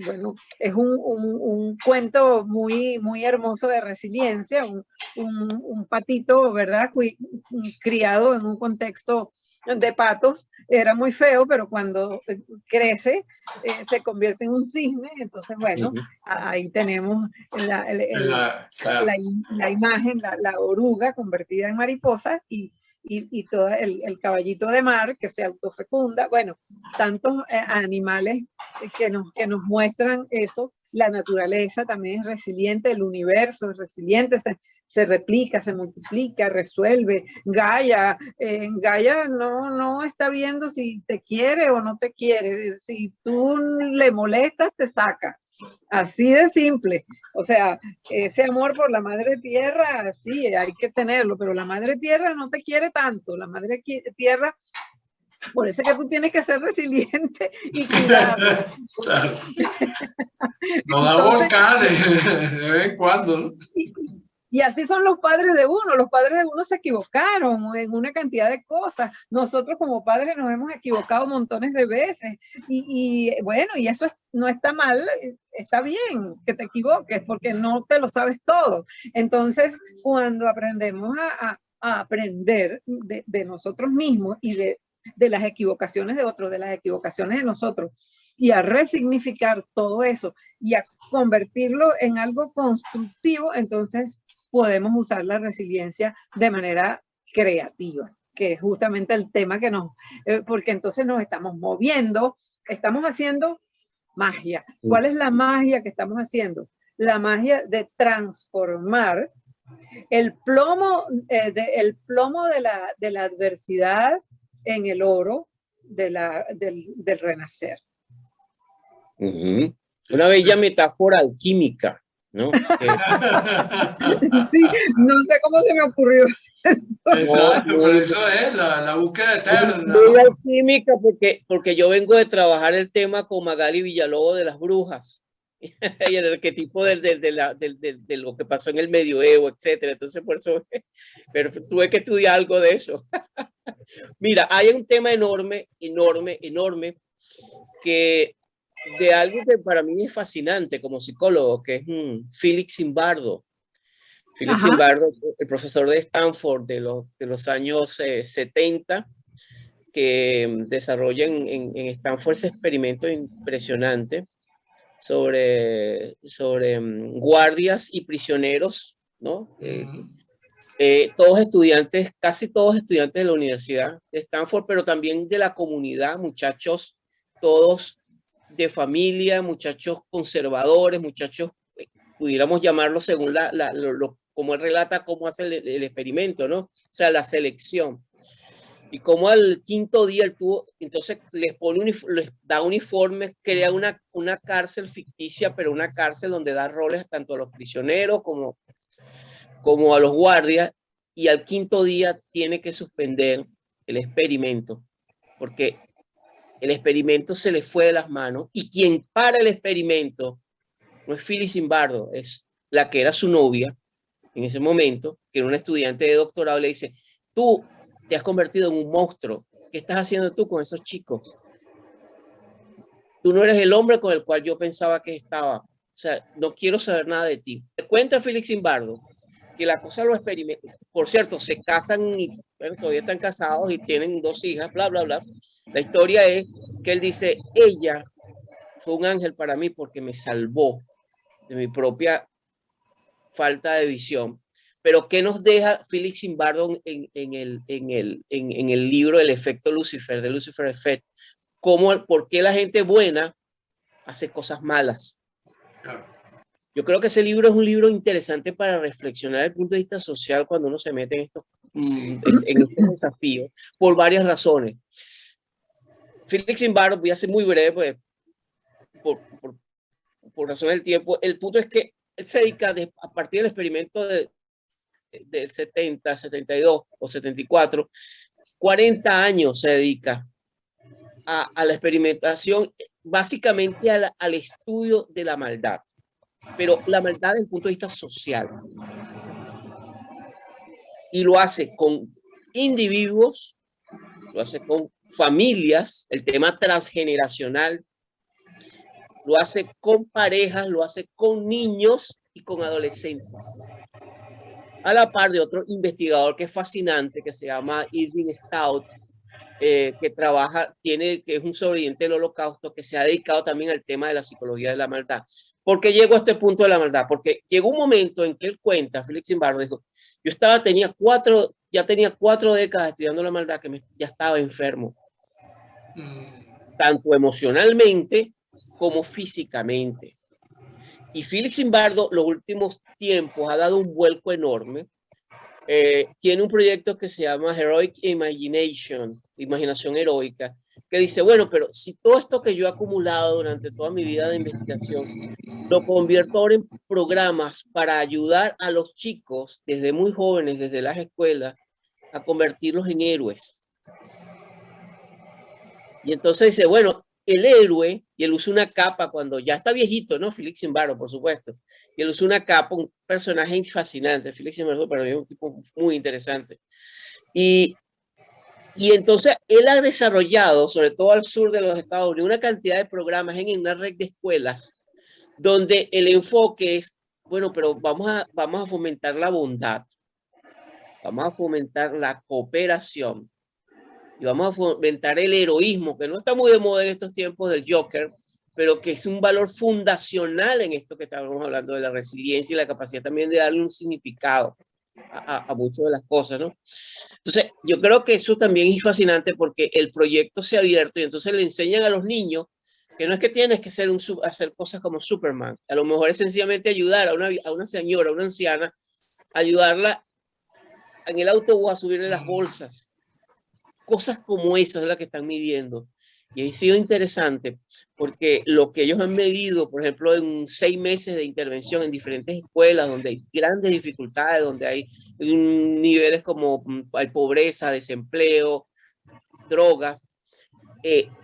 bueno, es un cuento muy, muy hermoso de resiliencia, un patito, ¿verdad? Criado en un contexto de patos, era muy feo, pero cuando crece se convierte en un cisne. Entonces, bueno, ahí tenemos la imagen, la oruga convertida en mariposa y todo el caballito de mar que se autofecunda. Bueno, tantos animales que nos muestran eso. La naturaleza también es resiliente, el universo es resiliente, se replica, se multiplica, resuelve. Gaia no está viendo si te quiere o no te quiere. Si tú le molestas, te saca. Así de simple. O sea, ese amor por la madre tierra, sí, hay que tenerlo, pero la madre tierra no te quiere tanto. La madre tierra, por eso es que tú tienes que ser resiliente y cuidarla. Claro. No da boca de vez en cuando, ¿no? Y así son los padres de uno. Los padres de uno se equivocaron en una cantidad de cosas. Nosotros como padres nos hemos equivocado montones de veces. Y bueno, y eso no está mal, está bien que te equivoques porque no te lo sabes todo. Entonces, cuando aprendemos a aprender de nosotros mismos y de las equivocaciones de otros, de las equivocaciones de nosotros, y a resignificar todo eso y a convertirlo en algo constructivo, entonces podemos usar la resiliencia de manera creativa, que es justamente el tema que porque entonces nos estamos moviendo, estamos haciendo magia. ¿Cuál es la magia que estamos haciendo? La magia de transformar el plomo de la adversidad en el oro del renacer. Una bella metáfora alquímica, ¿no? Sí, no sé cómo se me ocurrió. Exacto, pero eso es la búsqueda eterna, ¿no? Alquímica porque yo vengo de trabajar el tema con Magali Villalobos de las brujas y el arquetipo de lo que pasó en el medioevo, etcétera. Entonces, por eso, pero tuve que estudiar algo de eso. Mira, hay un tema enorme que de algo que para mí es fascinante como psicólogo, que es Philip Zimbardo. Philip Zimbardo, el profesor de Stanford de los años 70, que desarrolla en Stanford ese experimento impresionante sobre guardias y prisioneros, ¿no? Todos estudiantes, casi todos estudiantes de la Universidad de Stanford, pero también de la comunidad, muchachos, todos de familia, muchachos conservadores, muchachos, pudiéramos llamarlos según como él relata cómo hace el experimento, ¿no? O sea, la selección. Y como al quinto día él entonces les da uniformes, crea una cárcel ficticia, pero una cárcel donde da roles tanto a los prisioneros como a los guardias, y al quinto día tiene que suspender el experimento, porque el experimento se le fue de las manos, y quien para el experimento no es Philip Zimbardo, es la que era su novia en ese momento, que era una estudiante de doctorado. Le dice: tú te has convertido en un monstruo, ¿qué estás haciendo tú con esos chicos? Tú no eres el hombre con el cual yo pensaba que estaba, o sea, no quiero saber nada de ti. Te cuenta Philip Zimbardo que la cosa lo experimenta. Por cierto, se casan y bueno, todavía están casados y tienen 2 hijas, bla, bla, bla. La historia es que él dice: ella fue un ángel para mí porque me salvó de mi propia falta de visión. Pero ¿qué nos deja Philip Zimbardo en el libro El efecto Lucifer, de Lucifer Effect? ¿Por qué la gente buena hace cosas malas? Yo creo que ese libro es un libro interesante para reflexionar desde el punto de vista social cuando uno se mete en estos desafíos, por varias razones. Philip Zimbardo, voy a ser muy breve, pues, por razones del tiempo. El punto es que él se dedica a partir del experimento del 70, 72 o 74, 40 años se dedica a la experimentación, básicamente al estudio de la maldad, pero la maldad desde el punto de vista social. Y lo hace con individuos, lo hace con familias, el tema transgeneracional, lo hace con parejas, lo hace con niños y con adolescentes. A la par de otro investigador que es fascinante, que se llama Irving Stout, que trabaja, que es un sobreviviente del Holocausto, que se ha dedicado también al tema de la psicología de la maldad. ¿Por qué llegó a este punto de la maldad? Porque llegó un momento en que él cuenta, Philip Zimbardo dijo, ya tenía 4 décadas estudiando la maldad, que ya estaba enfermo, tanto emocionalmente como físicamente. Y Philip Zimbardo, los últimos tiempos, ha dado un vuelco enorme. Tiene un proyecto que se llama Heroic Imagination, imaginación heroica, que dice, bueno, pero si todo esto que yo he acumulado durante toda mi vida de investigación, lo convierto ahora en programas para ayudar a los chicos desde muy jóvenes, desde las escuelas, a convertirlos en héroes. Y entonces dice, bueno, el héroe, y él usa una capa cuando ya está viejito, ¿no? Philip Zimbardo, por supuesto. Y él usa una capa, un personaje fascinante. Philip Zimbardo para mí es un tipo muy interesante. Y entonces él ha desarrollado, sobre todo al sur de los Estados Unidos, una cantidad de programas en una red de escuelas donde el enfoque es, bueno, pero vamos a fomentar la bondad, vamos a fomentar la cooperación, y vamos a fomentar el heroísmo, que no está muy de moda en estos tiempos del Joker, pero que es un valor fundacional en esto que estábamos hablando de la resiliencia y la capacidad también de darle un significado a muchas de las cosas, ¿no? Entonces, yo creo que eso también es fascinante porque el proyecto se ha abierto y entonces le enseñan a los niños que no es que tienes que hacer cosas como Superman, a lo mejor es sencillamente ayudar a una señora, a una anciana, ayudarla en el autobús a subirle las bolsas. Cosas como esas es las que están midiendo. Y ha sido interesante porque lo que ellos han medido, por ejemplo, en 6 meses de intervención en diferentes escuelas donde hay grandes dificultades, donde hay niveles como hay pobreza, desempleo, drogas,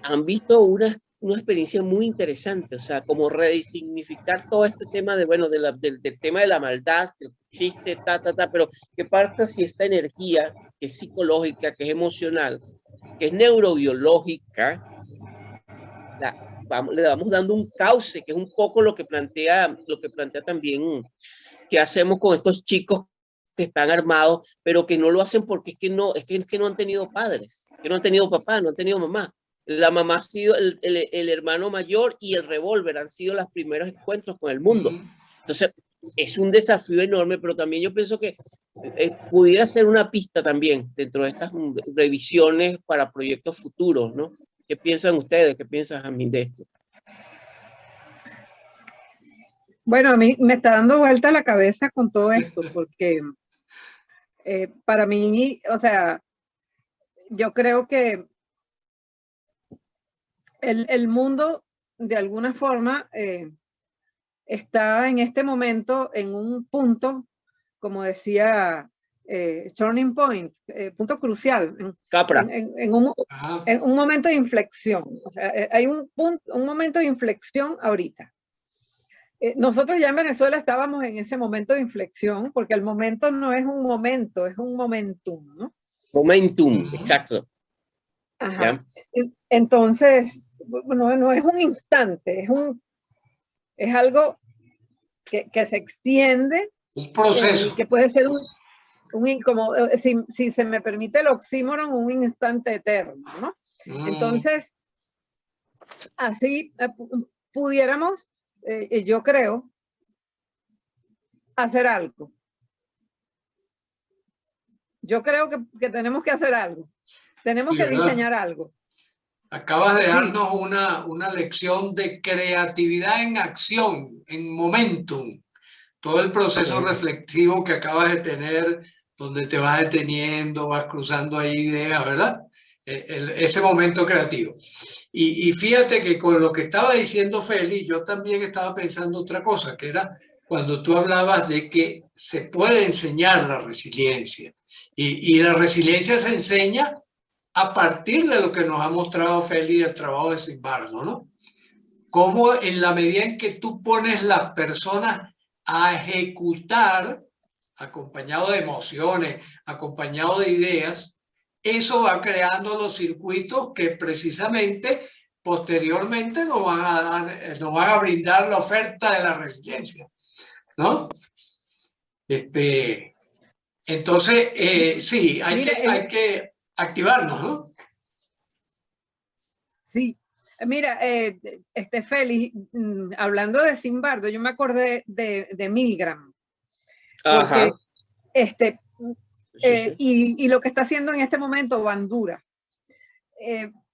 han visto una experiencia muy interesante, o sea, como resignificar todo este tema de, bueno, del tema de la maldad, que existe, pero ¿qué pasa si esta energía, que es psicológica, que es emocional, que es neurobiológica, le vamos dando un cauce, que es un poco lo que plantea también, qué hacemos con estos chicos que están armados, pero que no lo hacen porque es que no han tenido padres, que no han tenido papá, no han tenido mamá. La mamá ha sido el hermano mayor y el revólver han sido los primeros encuentros con el mundo. Entonces, es un desafío enorme, pero también yo pienso que pudiera ser una pista también dentro de estas revisiones para proyectos futuros, ¿no? ¿Qué piensan ustedes? ¿Qué piensas, Jamín, de esto? Bueno, a mí me está dando vuelta la cabeza con todo esto, porque para mí, o sea, yo creo que el mundo, de alguna forma, está en este momento en un punto, como decía, turning point, punto crucial, en un momento de inflexión. O sea, hay un momento de inflexión ahorita. Nosotros ya en Venezuela estábamos en ese momento de inflexión, porque el momento no es un momento, es un momentum, ¿no? Momentum, exacto. Ajá. Entonces, no es un instante, es algo que se extiende. Un proceso. Que puede ser como, si se me permite el oxímoron, un instante eterno, ¿no? Entonces, así, pudiéramos, yo creo, hacer algo. Yo creo que tenemos que hacer algo. Tenemos Sí, que ¿verdad? diseñar algo. Acabas de Sí. darnos una lección de creatividad en acción, en momentum. Todo el proceso reflexivo que acabas de tener, donde te vas deteniendo, vas cruzando ahí ideas, ¿verdad? Ese momento creativo. Y fíjate que con lo que estaba diciendo Feli, yo también estaba pensando otra cosa, que era cuando tú hablabas de que se puede enseñar la resiliencia. Y la resiliencia se enseña a partir de lo que nos ha mostrado Feli del trabajo de Zimbardo, ¿no? Cómo en la medida en que tú pones las personas a ejecutar, acompañado de emociones, acompañado de ideas, eso va creando los circuitos que precisamente posteriormente nos van a brindar la oferta de la resiliencia, ¿no? Entonces, sí, hay que activarnos, ¿no? Sí. Mira, Félix, hablando de Zimbardo, yo me acordé de Milgram. Porque sí. Y lo que está haciendo en este momento Bandura.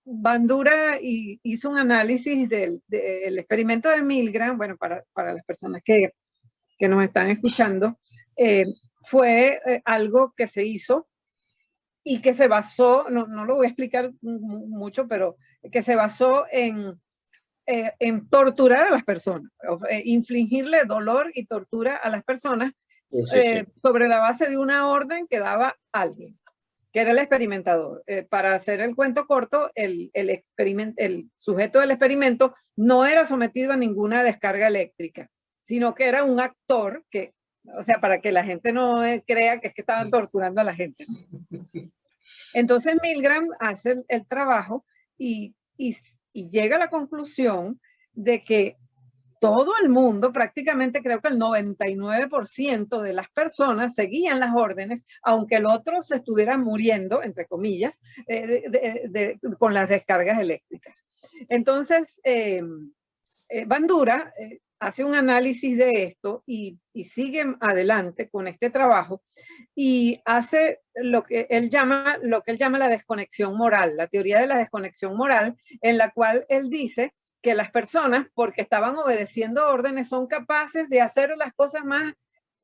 Bandura hizo un análisis del experimento de Milgram, bueno, para las personas que nos están escuchando, fue algo que se hizo y que se basó, no lo voy a explicar mucho, pero que se basó en torturar a las personas, infligirle dolor y tortura a las personas sobre la base de una orden que daba alguien, que era el experimentador. Para hacer el cuento corto, el sujeto del experimento no era sometido a ninguna descarga eléctrica, sino que era un actor que, o sea, para que la gente no crea que es que estaban torturando a la gente. Entonces Milgram hace el trabajo y llega a la conclusión de que todo el mundo, prácticamente creo que el 99% de las personas seguían las órdenes, aunque el otro se estuviera muriendo, entre comillas, con las descargas eléctricas. Entonces, Bandura hace un análisis de esto y sigue adelante con este trabajo y hace lo que él llama la desconexión moral, la teoría de la desconexión moral, en la cual él dice que las personas, porque estaban obedeciendo órdenes, son capaces de hacer las cosas más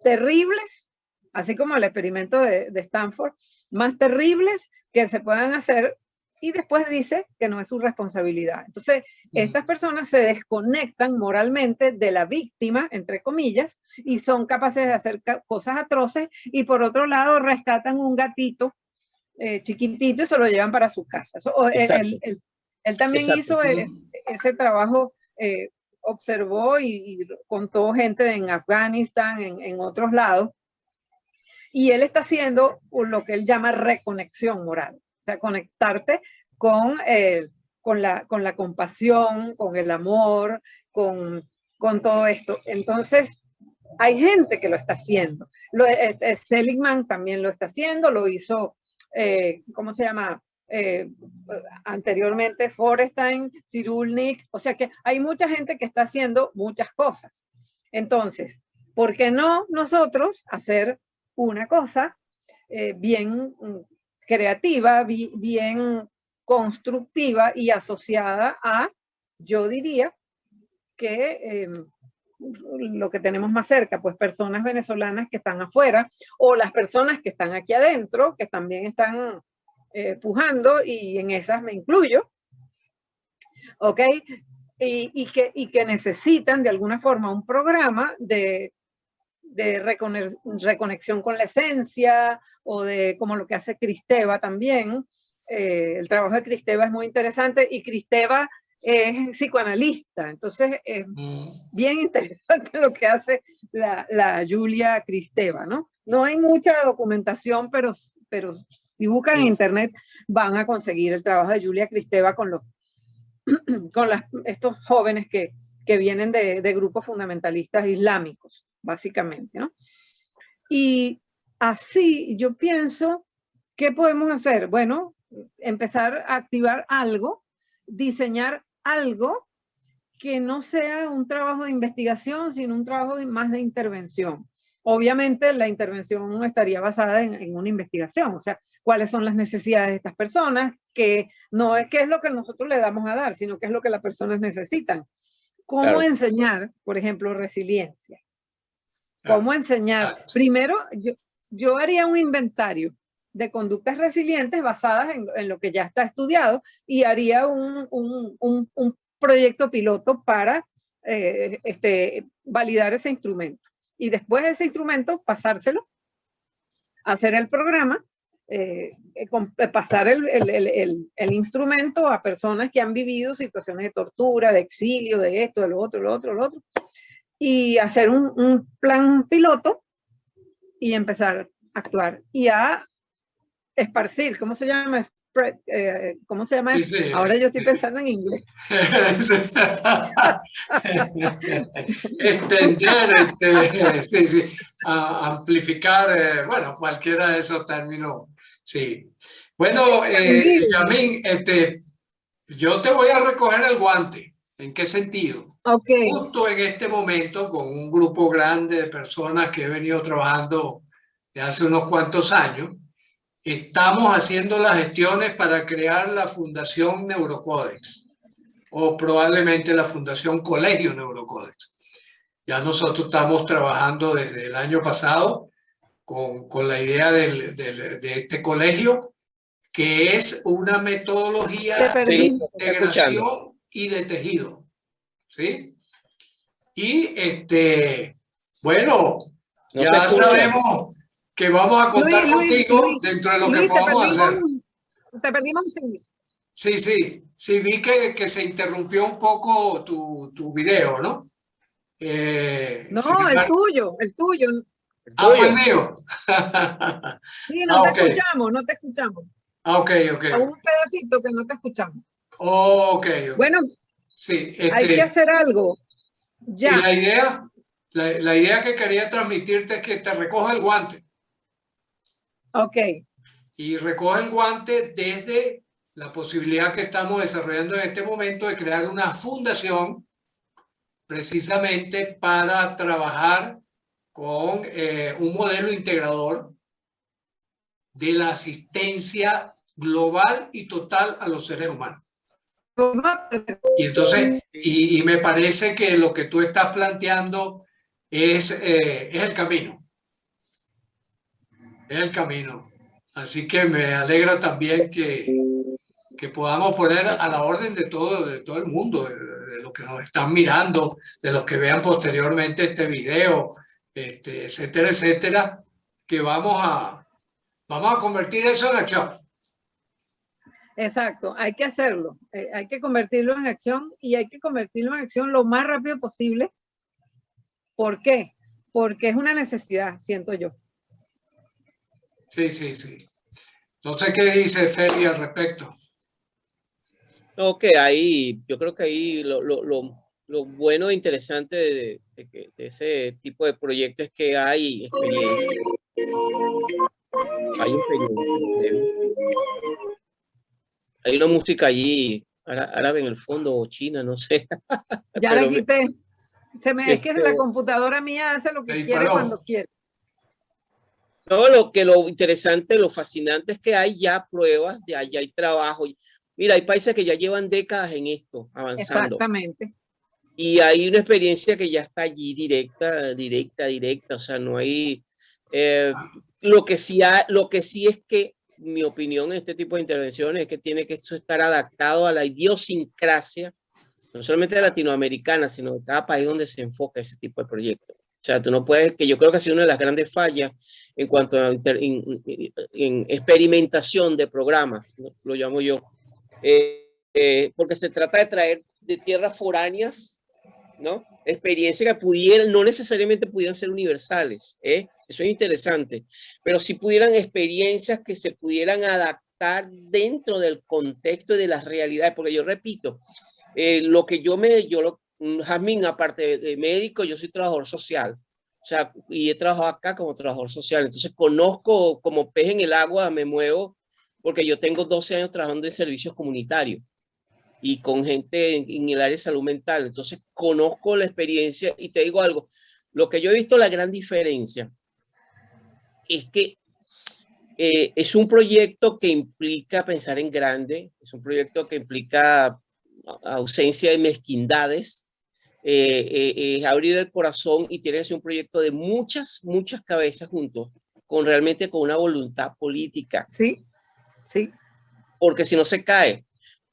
terribles, así como el experimento de Stanford, más terribles que se puedan hacer, y después dice que no es su responsabilidad. Entonces, estas personas se desconectan moralmente de la víctima, entre comillas, y son capaces de hacer cosas atroces, y por otro lado rescatan un gatito chiquitito y se lo llevan para su casa. Él también hizo ese trabajo, observó y contó gente en Afganistán, en otros lados, y él está haciendo lo que él llama reconexión moral, o sea, conectarte con la compasión, con el amor, con todo esto. Entonces, hay gente que lo está haciendo. Seligman también lo está haciendo, lo hizo, ¿cómo se llama? Anteriormente Forestein, Cyrulnik, o sea que hay mucha gente que está haciendo muchas cosas. Entonces, ¿por qué no nosotros hacer una cosa bien creativa, bien constructiva y asociada a, yo diría, que lo que tenemos más cerca, pues personas venezolanas que están afuera o las personas que están aquí adentro, que también están pujando, y en esas me incluyo, ¿ok? Y que necesitan de alguna forma un programa de reconexión con la esencia, o de como lo que hace Kristeva también. El trabajo de Kristeva es muy interesante, y Kristeva es psicoanalista, entonces es bien interesante lo que hace la Julia Kristeva, ¿no? No hay mucha documentación, pero si buscan en internet van a conseguir el trabajo de Julia Kristeva con estos jóvenes que vienen de grupos fundamentalistas islámicos, básicamente, ¿no? Y así yo pienso, ¿qué podemos hacer? Bueno, empezar a activar algo, diseñar algo que no sea un trabajo de investigación, sino un trabajo más de intervención. Obviamente la intervención estaría basada en una investigación, o sea, cuáles son las necesidades de estas personas, que no es qué es lo que nosotros le damos a dar, sino qué es lo que las personas necesitan. ¿Cómo Claro. enseñar, por ejemplo, resiliencia? ¿Cómo enseñar? Primero, yo haría un inventario de conductas resilientes basadas en lo que ya está estudiado y haría un proyecto piloto para validar ese instrumento. Y después de ese instrumento, pasárselo, hacer el programa, pasar el instrumento a personas que han vivido situaciones de tortura, de exilio, de esto, de lo otro, lo otro, lo otro, y hacer un plan piloto y empezar a actuar y a esparcir, ¿cómo se llama? ¿Cómo se llama? Sí, sí. Ahora yo estoy pensando en inglés. Extender, sí, sí. Amplificar, bueno, cualquiera de esos términos, sí. Bueno, Yamín, yo te voy a recoger el guante. ¿En qué sentido? Okay. Justo en este momento, con un grupo grande de personas que he venido trabajando de hace unos cuantos años, estamos haciendo las gestiones para crear la Fundación Neurocodex o probablemente la Fundación Colegio Neurocodex. Ya nosotros estamos trabajando desde el año pasado con la idea de este colegio, que es una metodología de integración y de tejido. ¿Sí? Y bueno, No ya sabemos que vamos a contar contigo dentro de lo que podamos hacer. Te perdimos un segundo. Sí, sí, sí, vi que se interrumpió un poco tu video, ¿no? No, el tuyo. Ah, fue el mío. Sí, no te escuchamos, no te escuchamos. Ah, ok, ok. A un pedacito que no te escuchamos. Ok. Bueno, sí, hay que hacer algo. Ya. Sí, la idea que quería transmitirte es que te recoja el guante. Ok. Y recoge el guante desde la posibilidad que estamos desarrollando en este momento de crear una fundación precisamente para trabajar con un modelo integrador de la asistencia global y total a los seres humanos. Y entonces, y me parece que lo que tú estás planteando es el camino. Es el camino. Así que me alegra también que podamos poner a la orden de todo el mundo, de los que nos están mirando, de los que vean posteriormente este video, etcétera, etcétera, que vamos a convertir eso en acción. Exacto, hay que hacerlo, hay que convertirlo en acción y hay que convertirlo en acción lo más rápido posible. ¿Por qué? Porque es una necesidad, siento yo. Sí, sí, sí. No sé qué dice Feli al respecto. No, que ahí, yo creo que ahí lo bueno e interesante de ese tipo de proyectos es que hay experiencia. Hay experiencia. Hay una música allí, árabe en el fondo, o china, no sé. Ya la quité. Es que la computadora mía hace lo que quiere cuando quiere. No, lo interesante, lo fascinante es que hay ya pruebas, ya hay trabajo. Mira, hay países que ya llevan décadas en esto, avanzando. Exactamente. Y hay una experiencia que ya está allí directa. O sea, no hay... lo que sí es que mi opinión en este tipo de intervenciones es que tiene que estar adaptado a la idiosincrasia, no solamente de latinoamericana, sino de cada país donde se enfoca ese tipo de proyectos. O sea, tú no puedes, que yo creo que ha sido una de las grandes fallas en cuanto a en experimentación de programas, ¿no? Lo llamo yo, porque se trata de traer de tierras foráneas, ¿no? Experiencias que no necesariamente pudieran ser universales, eso es interesante, pero sí pudieran experiencias que se pudieran adaptar dentro del contexto de las realidades, porque yo repito, lo que Jazmín, aparte de médico, yo soy trabajador social, o sea, y he trabajado acá como trabajador social, entonces conozco como pez en el agua, me muevo, porque yo tengo 12 años trabajando en servicios comunitarios. y con gente en el área de salud mental. Entonces conozco la experiencia y te digo algo, lo que yo he visto, la gran diferencia es que es un proyecto que implica pensar en grande, es un proyecto que implica ausencia de mezquindades, abrir el corazón, y tiene que ser un proyecto de muchas cabezas juntos, realmente con una voluntad política. Sí, sí. Porque si no se cae,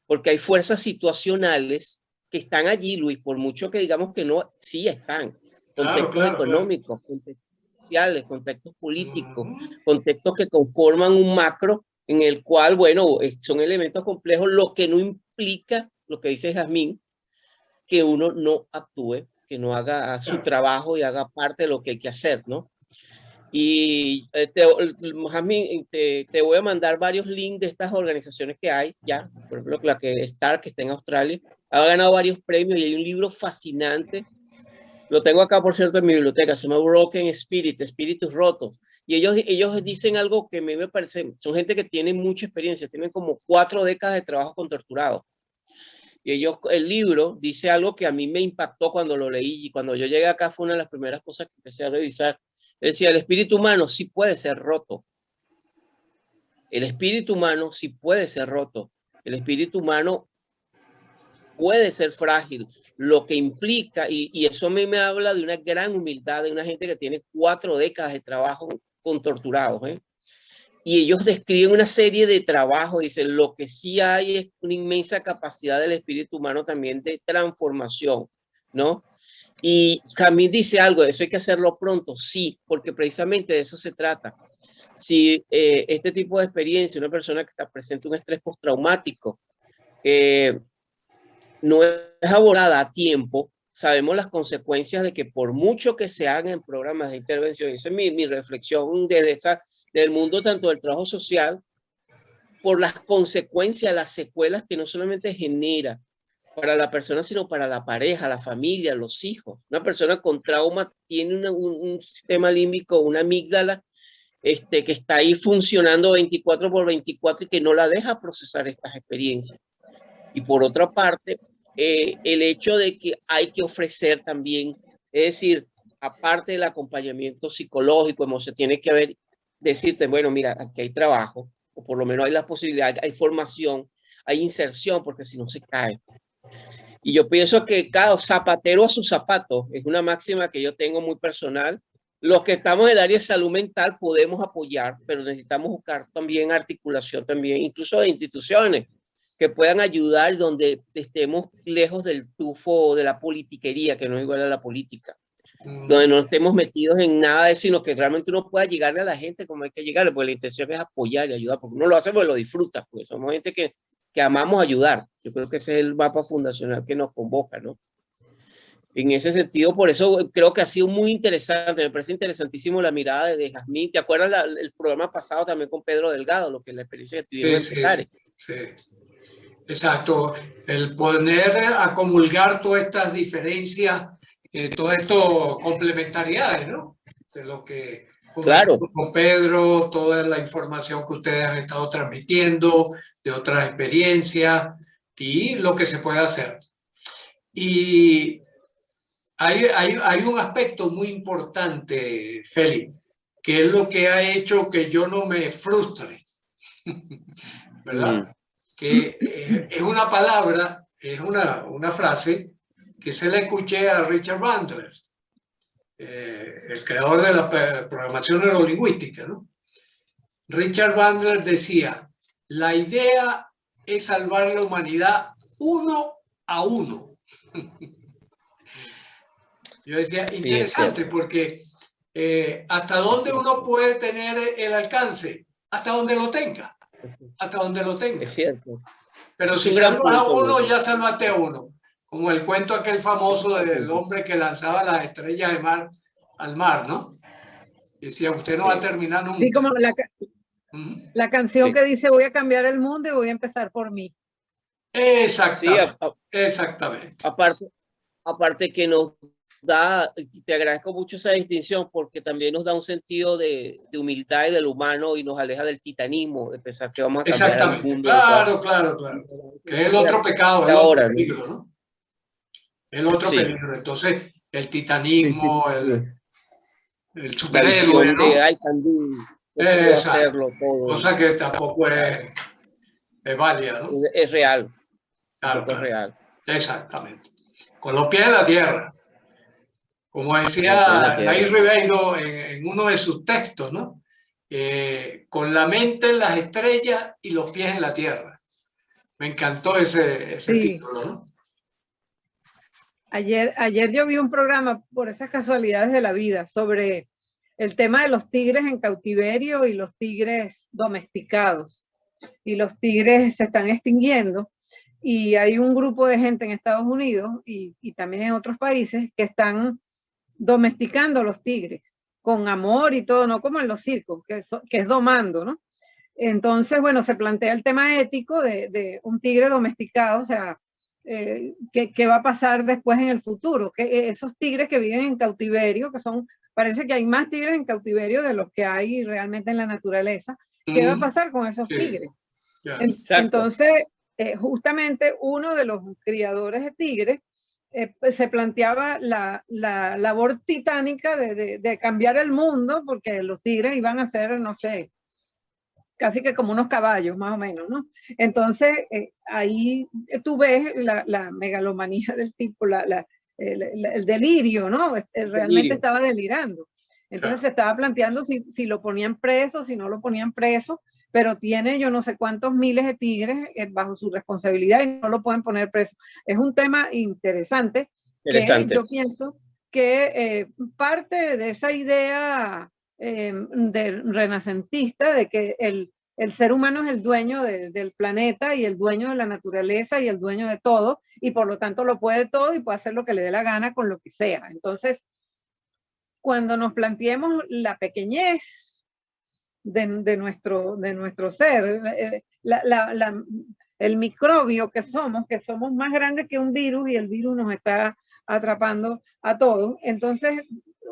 porque hay fuerzas situacionales que están allí, Luis, por mucho que digamos que no, sí están. Contextos económicos, contextos sociales, contextos políticos, contextos que conforman un macro en el cual, bueno, son elementos complejos, lo que no implica, lo que dice Jazmín, que uno no actúe, que no haga su trabajo y haga parte de lo que hay que hacer, ¿no? Y Jazmín, te voy a mandar varios links de estas organizaciones que hay ya. Por ejemplo, la que Star, que está en Australia, ha ganado varios premios y hay un libro fascinante. Lo tengo acá, por cierto, en mi biblioteca. Se llama Broken Spirit, Espíritus Rotos. Y ellos dicen algo que a mí me parece, son gente que tiene mucha experiencia, tienen como 4 décadas de trabajo con torturados. Y el libro dice algo que a mí me impactó cuando lo leí, y cuando yo llegué acá fue una de las primeras cosas que empecé a revisar. Él decía, el espíritu humano sí puede ser roto. El espíritu humano sí puede ser roto. El espíritu humano puede ser frágil, lo que implica, y eso a mí me habla de una gran humildad, de una gente que tiene 4 décadas de trabajo con torturados, ¿eh? Y ellos describen una serie de trabajos, dicen, lo que sí hay es una inmensa capacidad del espíritu humano también de transformación, ¿no? Y Jamil dice algo, eso hay que hacerlo pronto, sí, porque precisamente de eso se trata. Si este tipo de experiencia, una persona que está presente un estrés postraumático, no es abordada a tiempo, sabemos las consecuencias de que por mucho que se hagan en programas de intervención, esa es mi reflexión desde del mundo tanto del trabajo social, por las consecuencias, las secuelas que no solamente genera para la persona, sino para la pareja, la familia, los hijos. Una persona con trauma tiene un sistema límbico, una amígdala, que está ahí funcionando 24/24 y que no la deja procesar estas experiencias. Y por otra parte, el hecho de que hay que ofrecer también, es decir, aparte del acompañamiento psicológico, emocional, tiene que haber, decirte, bueno, mira, aquí hay trabajo, o por lo menos hay la posibilidad, hay formación, hay inserción, porque si no se cae. Y yo pienso que cada zapatero a su zapato, es una máxima que yo tengo muy personal. Los que estamos en el área de salud mental podemos apoyar, pero necesitamos buscar también articulación, también incluso de instituciones que puedan ayudar donde estemos lejos del tufo de la politiquería, que no es igual a la política. Donde no estemos metidos en nada de eso, sino que realmente uno pueda llegarle a la gente como hay que llegarle, porque la intención es apoyar y ayudar, porque uno lo hace porque lo disfruta, pues somos gente que amamos ayudar. Yo creo que ese es el mapa fundacional que nos convoca, ¿no? En ese sentido, por eso creo que ha sido muy interesante, me parece interesantísimo la mirada de Jazmín. ¿Te acuerdas el programa pasado también con Pedro Delgado, lo que la experiencia que tuvieron en Petare? Sí. Exacto, el poner a comulgar todas estas diferencias, todas estas complementariedades, ¿no? De lo que claro, con Pedro, toda la información que ustedes han estado transmitiendo, de otras experiencias y lo que se puede hacer. Y hay un aspecto muy importante, Félix, que es lo que ha hecho que yo no me frustre, ¿verdad? Que es una palabra, es una frase que se la escuché a Richard Bandler, el creador de la programación neurolingüística, ¿no? Richard Bandler decía, la idea es salvar la humanidad 1 a 1. Yo decía, interesante, porque hasta dónde uno puede tener el alcance, hasta donde lo tenga. Hasta donde lo tenga. Es cierto. Pero si salvas a uno, ya salvaste a uno. Como el cuento aquel famoso del hombre que lanzaba las estrellas de mar al mar, ¿no? Decía, usted no va a terminar nunca. Sí, como la canción que dice, voy a cambiar el mundo y voy a empezar por mí. Exactamente. Sí, exactamente. Aparte que nos da, y te agradezco mucho esa distinción, porque también nos da un sentido de humildad y del humano y nos aleja del titanismo, de pensar que vamos a cambiar al Exactamente, mundo. claro, claro, claro. Que es el otro pecado, el ahora, otro peligro, ¿no? El otro Sí. peligro. Entonces, el Sí, titanismo, sí, sí. el La superhéroe, visión de ¿no? I can do, yo puedo Exacto. hacerlo todo. Cosa que tampoco es válida, ¿no? Es real, Claro, tampoco es claro. real. Exactamente. Con los pies en la tierra. Como decía Siempre en la tierra. Nair Ribeiro en uno de sus textos, ¿no? Con la mente en las estrellas y los pies en la tierra. Me encantó ese Sí. título, ¿no? Ayer yo vi un programa, por esas casualidades de la vida, sobre el tema de los tigres en cautiverio y los tigres domesticados. Y los tigres se están extinguiendo. Y hay un grupo de gente en Estados Unidos y también en otros países que están domesticando los tigres con amor y todo, no como en los circos, que es domando, ¿no? Entonces, bueno, se plantea el tema ético de un tigre domesticado, o sea, ¿qué va a pasar después en el futuro? Que esos tigres que viven en cautiverio, que son, parece que hay más tigres en cautiverio de los que hay realmente en la naturaleza, ¿qué va a pasar con esos tigres? Entonces, justamente uno de los criadores de tigres se planteaba la labor titánica de cambiar el mundo, porque los tigres iban a ser, no sé, casi que como unos caballos, más o menos, ¿no? Entonces, ahí tú ves la megalomanía del tipo, el delirio, ¿no? Realmente estaba delirando. Entonces se estaba planteando si lo ponían preso, si no lo ponían preso, pero tiene yo no sé cuántos miles de tigres bajo su responsabilidad y no lo pueden poner preso. Es un tema interesante que yo pienso que parte de esa idea renacentista de que el ser humano es el dueño del planeta y el dueño de la naturaleza y el dueño de todo, y por lo tanto lo puede todo y puede hacer lo que le dé la gana con lo que sea. Entonces, cuando nos planteemos la pequeñez de nuestro ser, el microbio que somos más grandes que un virus y el virus nos está atrapando a todos, entonces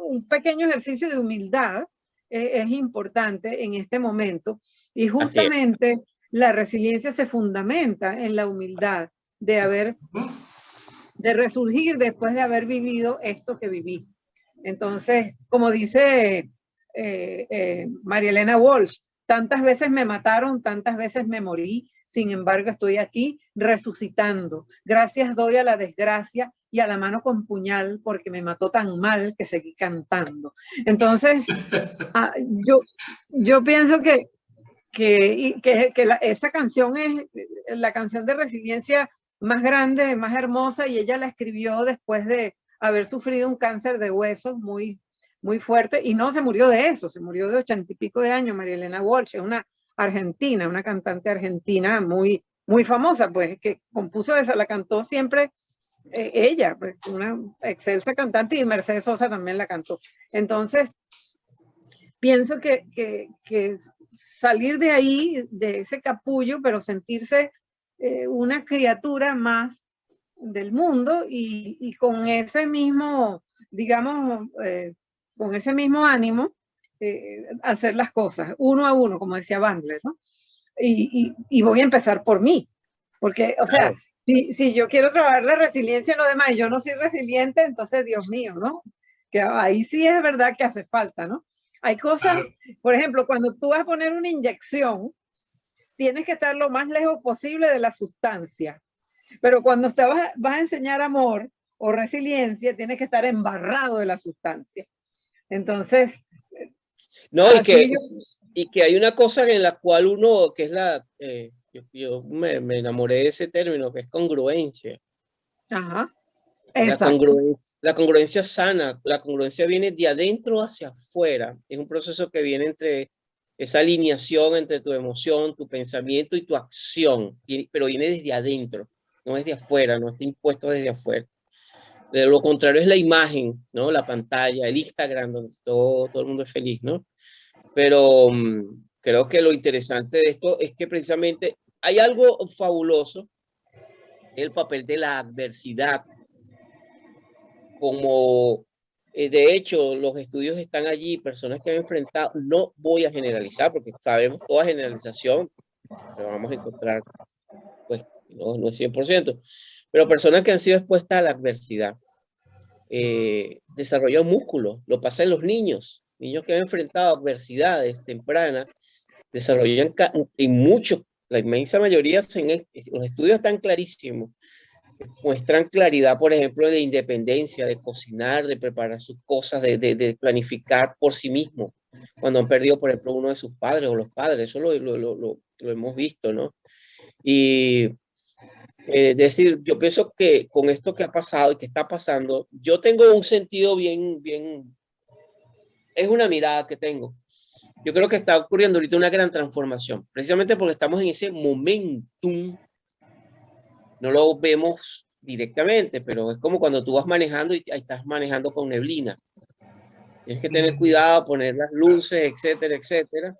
un pequeño ejercicio de humildad es importante en este momento, y justamente la resiliencia se fundamenta en la humildad de resurgir después de haber vivido esto que viví. Entonces, como dice María Elena Walsh, tantas veces me mataron, tantas veces me morí, sin embargo estoy aquí resucitando. Gracias doy a la desgracia y a la mano con puñal porque me mató tan mal que seguí cantando. Entonces, yo pienso que esa canción es la canción de resiliencia más grande, más hermosa, y ella la escribió después de haber sufrido un cáncer de huesos muy, muy fuerte, y no se murió de eso, se murió de 80 y pico de años. María Elena Walsh es una argentina, una cantante argentina muy, muy famosa, pues, que compuso esa, la cantó siempre ella, pues, una excelsa cantante, y Mercedes Sosa también la cantó. Entonces, pienso que salir de ahí, de ese capullo, pero sentirse una criatura más del mundo y con ese mismo, digamos, con ese mismo ánimo, hacer las cosas uno a uno, como decía Bandler, ¿no? Y voy a empezar por mí, porque, o sea, si yo quiero trabajar la resiliencia en lo demás y yo no soy resiliente, entonces, Dios mío, ¿no? Que ahí sí es verdad que hace falta, ¿no? Hay cosas, por ejemplo, cuando tú vas a poner una inyección, tienes que estar lo más lejos posible de la sustancia. Pero cuando te vas a enseñar amor o resiliencia, tienes que estar embarrado de la sustancia. Entonces, no, y que hay una cosa en la cual uno, que es yo me enamoré de ese término, que es congruencia. Ajá. La congruencia sana, la congruencia viene de adentro hacia afuera. Es un proceso que viene entre esa alineación entre tu emoción, tu pensamiento y tu acción, pero viene desde adentro, no desde afuera, no está impuesto desde afuera. De lo contrario es la imagen, ¿no? La pantalla, el Instagram, donde todo el mundo es feliz, ¿no? Pero creo que lo interesante de esto es que precisamente hay algo fabuloso, el papel de la adversidad como De hecho, los estudios están allí, personas que han enfrentado, no voy a generalizar porque sabemos toda generalización, pero vamos a encontrar, pues no es 100%, pero personas que han sido expuestas a la adversidad, desarrollan músculo, lo pasa en los niños que han enfrentado adversidades tempranas, desarrollan y muchos, la inmensa mayoría, los estudios están clarísimos, muestran claridad, por ejemplo, de independencia, de cocinar, de preparar sus cosas, de planificar por sí mismo, cuando han perdido, por ejemplo, uno de sus padres o los padres, eso lo hemos visto, ¿no? Y es decir, yo pienso que con esto que ha pasado y que está pasando, yo tengo un sentido bien, es una mirada que tengo. Yo creo que está ocurriendo ahorita una gran transformación, precisamente porque estamos en ese momentum. No lo vemos directamente, pero es como cuando tú vas manejando y estás manejando con neblina. Tienes que tener cuidado, poner las luces, etcétera, etcétera.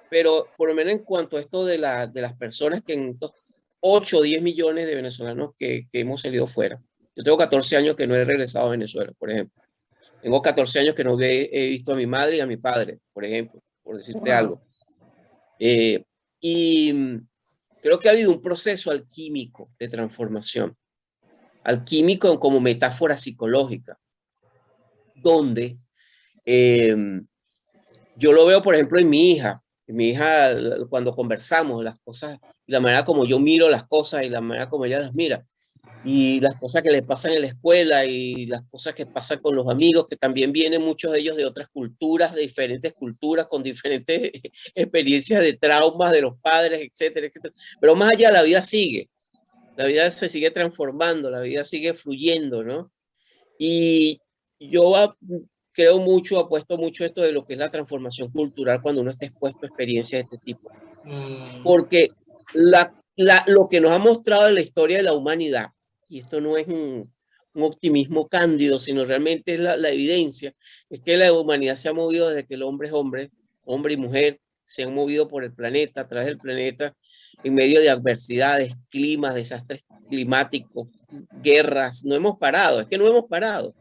Pero por lo menos en cuanto a esto de las personas que en estos 8 o 10 millones de venezolanos que hemos salido fuera. Yo tengo 14 años que no he regresado a Venezuela, por ejemplo. Tengo 14 años que no he visto a mi madre y a mi padre, por ejemplo, por decirte algo. Y creo que ha habido un proceso alquímico de transformación. Alquímico como metáfora psicológica, donde yo lo veo, por ejemplo, en mi hija. Mi hija, cuando conversamos, las cosas, la manera como yo miro las cosas y la manera como ella las mira, y las cosas que le pasan en la escuela y las cosas que pasan con los amigos, que también vienen muchos de ellos de otras culturas, de diferentes culturas, con diferentes experiencias de traumas de los padres, etcétera, etcétera. Pero más allá, la vida sigue. La vida se sigue transformando, la vida sigue fluyendo, ¿no? Y yo creo mucho, apuesto mucho esto de lo que es la transformación cultural cuando uno está expuesto a experiencias de este tipo. Porque lo que nos ha mostrado en la historia de la humanidad, y esto no es un optimismo cándido, sino realmente es la evidencia, es que la humanidad se ha movido desde que el hombre es hombre y mujer, se han movido por el planeta, a través del planeta, en medio de adversidades, climas, desastres climáticos, guerras. No hemos parado, es que no hemos parado.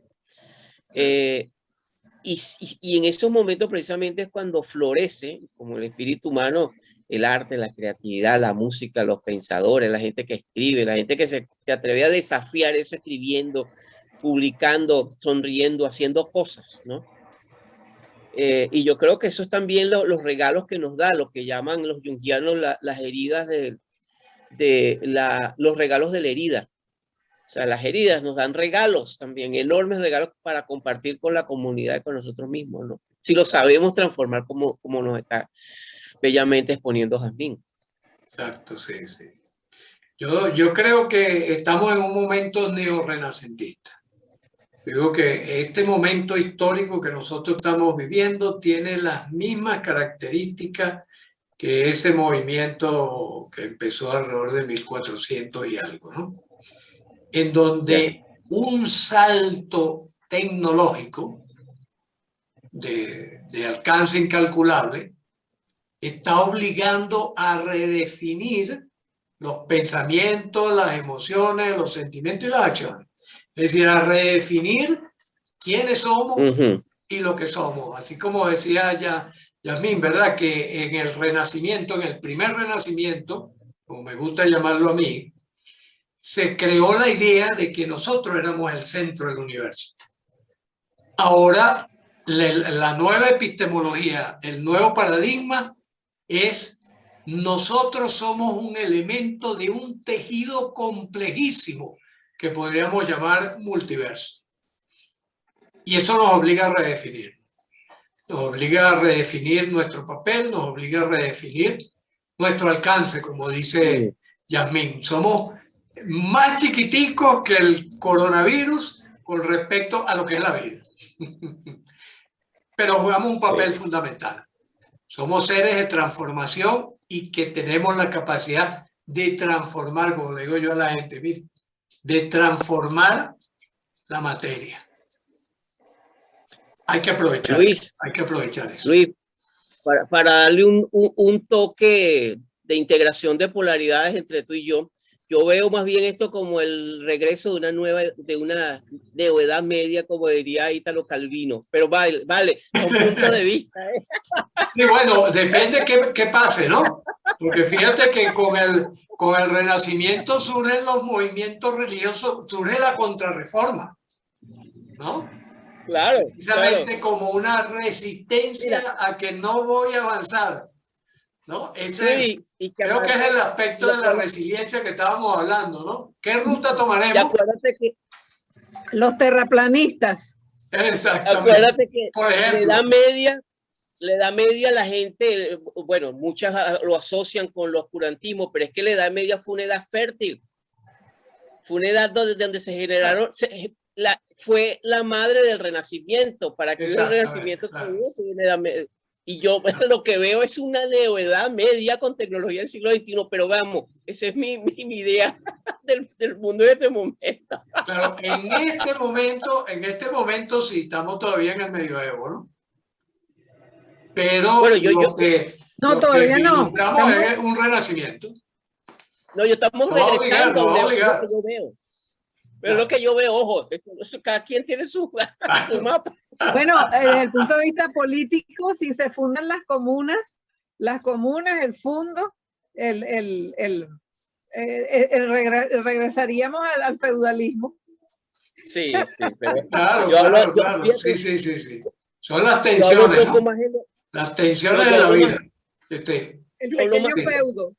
Y en esos momentos precisamente es cuando florece, como el espíritu humano, el arte, la creatividad, la música, los pensadores, la gente que escribe, la gente que se atreve a desafiar eso escribiendo, publicando, sonriendo, haciendo cosas, ¿no? Y yo creo que eso es también los regalos que nos da, lo que llaman los jungianos las heridas los regalos de la herida. O sea, las heridas nos dan regalos también, enormes regalos para compartir con la comunidad y con nosotros mismos, ¿no? Si lo sabemos transformar como nos está bellamente exponiendo Jazmín. Exacto, sí, sí. Yo creo que estamos en un momento neorrenacentista. Digo que este momento histórico que nosotros estamos viviendo tiene las mismas características que ese movimiento que empezó alrededor de 1400 y algo, ¿no? En donde un salto tecnológico de alcance incalculable está obligando a redefinir los pensamientos, las emociones, los sentimientos y las acciones. Es decir, a redefinir quiénes somos y lo que somos. Así como decía Yasmín, ¿verdad? Que en el Renacimiento, en el primer Renacimiento, como me gusta llamarlo a mí, se creó la idea de que nosotros éramos el centro del universo. Ahora, la nueva epistemología, el nuevo paradigma es nosotros somos un elemento de un tejido complejísimo que podríamos llamar multiverso. Y eso nos obliga a redefinir. Nos obliga a redefinir nuestro papel, nos obliga a redefinir nuestro alcance, como dice Yasmín. Somos más chiquiticos que el coronavirus con respecto a lo que es la vida. Pero jugamos un papel fundamental. Somos seres de transformación y que tenemos la capacidad de transformar, como le digo yo a la gente, de transformar la materia. Hay que aprovechar, Luis, hay que aprovechar eso. Luis, para darle un toque de integración de polaridades entre tú y yo Yo veo más bien esto como el regreso de una neoedad media, como diría Ítalo Calvino. Pero vale, son puntos de vista. Y bueno, depende qué pase, ¿no? Porque fíjate que con el Renacimiento surgen los movimientos religiosos, surge la Contrarreforma, ¿no? Claro, Precisamente claro. como una resistencia Mira, a que no voy a avanzar, ¿no? Luis, y que Creo que es el aspecto de la acuérdate, resiliencia que estábamos hablando, ¿no? ¿Qué ruta tomaremos? que Los terraplanistas. Exactamente. acuérdate que Por ejemplo. la edad media la gente, bueno, muchas lo asocian con el oscurantismo, pero es que la edad media fue una edad fértil. Fue una edad donde se generaron, fue la madre del Renacimiento. Para que el Renacimiento se dio, fue una edad media. Y yo lo que veo es una neoedad media con tecnología del siglo XXI, pero vamos, esa es mi idea del mundo en este momento. Claro, en este momento sí estamos todavía en el medioevo, ¿no? Pero bueno, no, todavía no. vislumbramos es un renacimiento. No, yo estamos regresando a lo que yo veo. Pero claro. lo que yo veo, ojo, cada quien tiene su mapa. Bueno, desde el punto de vista político, si se fundan las comunas, el fundo, regresaríamos al feudalismo. Sí, pero claro. Sí. Son las tensiones, ¿no? Las tensiones de la vida. El pequeño feudo.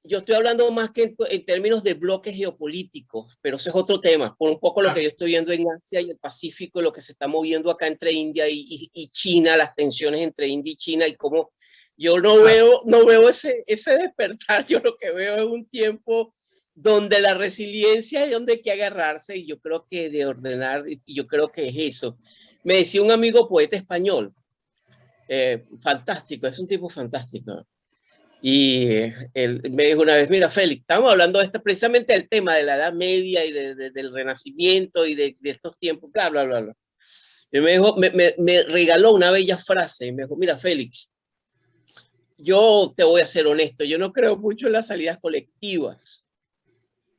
Yo estoy hablando más que en términos de bloques geopolíticos, pero eso es otro tema. Por un poco lo que yo estoy viendo en Asia y el Pacífico, lo que se está moviendo acá entre India y China, las tensiones entre India y China, y cómo yo no veo ese despertar. Yo lo que veo es un tiempo donde la resiliencia es donde hay que agarrarse, y yo creo que de ordenar, y yo creo que es eso. Me decía un amigo poeta español, fantástico, es un tipo fantástico. Y él me dijo una vez, mira, Félix, estamos hablando precisamente del tema de la Edad Media y del Renacimiento y de estos tiempos, bla, bla, bla, bla. Y me dijo, me regaló una bella frase y me dijo, mira, Félix, yo te voy a ser honesto, yo no creo mucho en las salidas colectivas.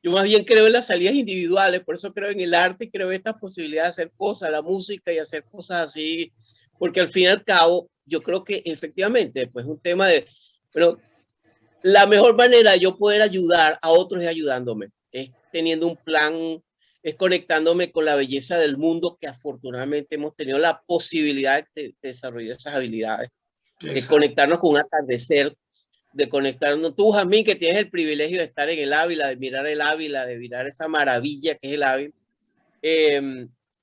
Yo más bien creo en las salidas individuales, por eso creo en el arte y creo en estas posibilidades de hacer cosas, la música y hacer cosas así, porque al fin y al cabo, yo creo que efectivamente, pues un tema de, bueno, la mejor manera de yo poder ayudar a otros es ayudándome, es teniendo un plan, es conectándome con la belleza del mundo, que afortunadamente hemos tenido la posibilidad de desarrollar esas habilidades, de conectarnos con un atardecer, de conectarnos, tú, Jamín, que tienes el privilegio de estar en el Ávila, de mirar el Ávila, de mirar esa maravilla que es el Ávila.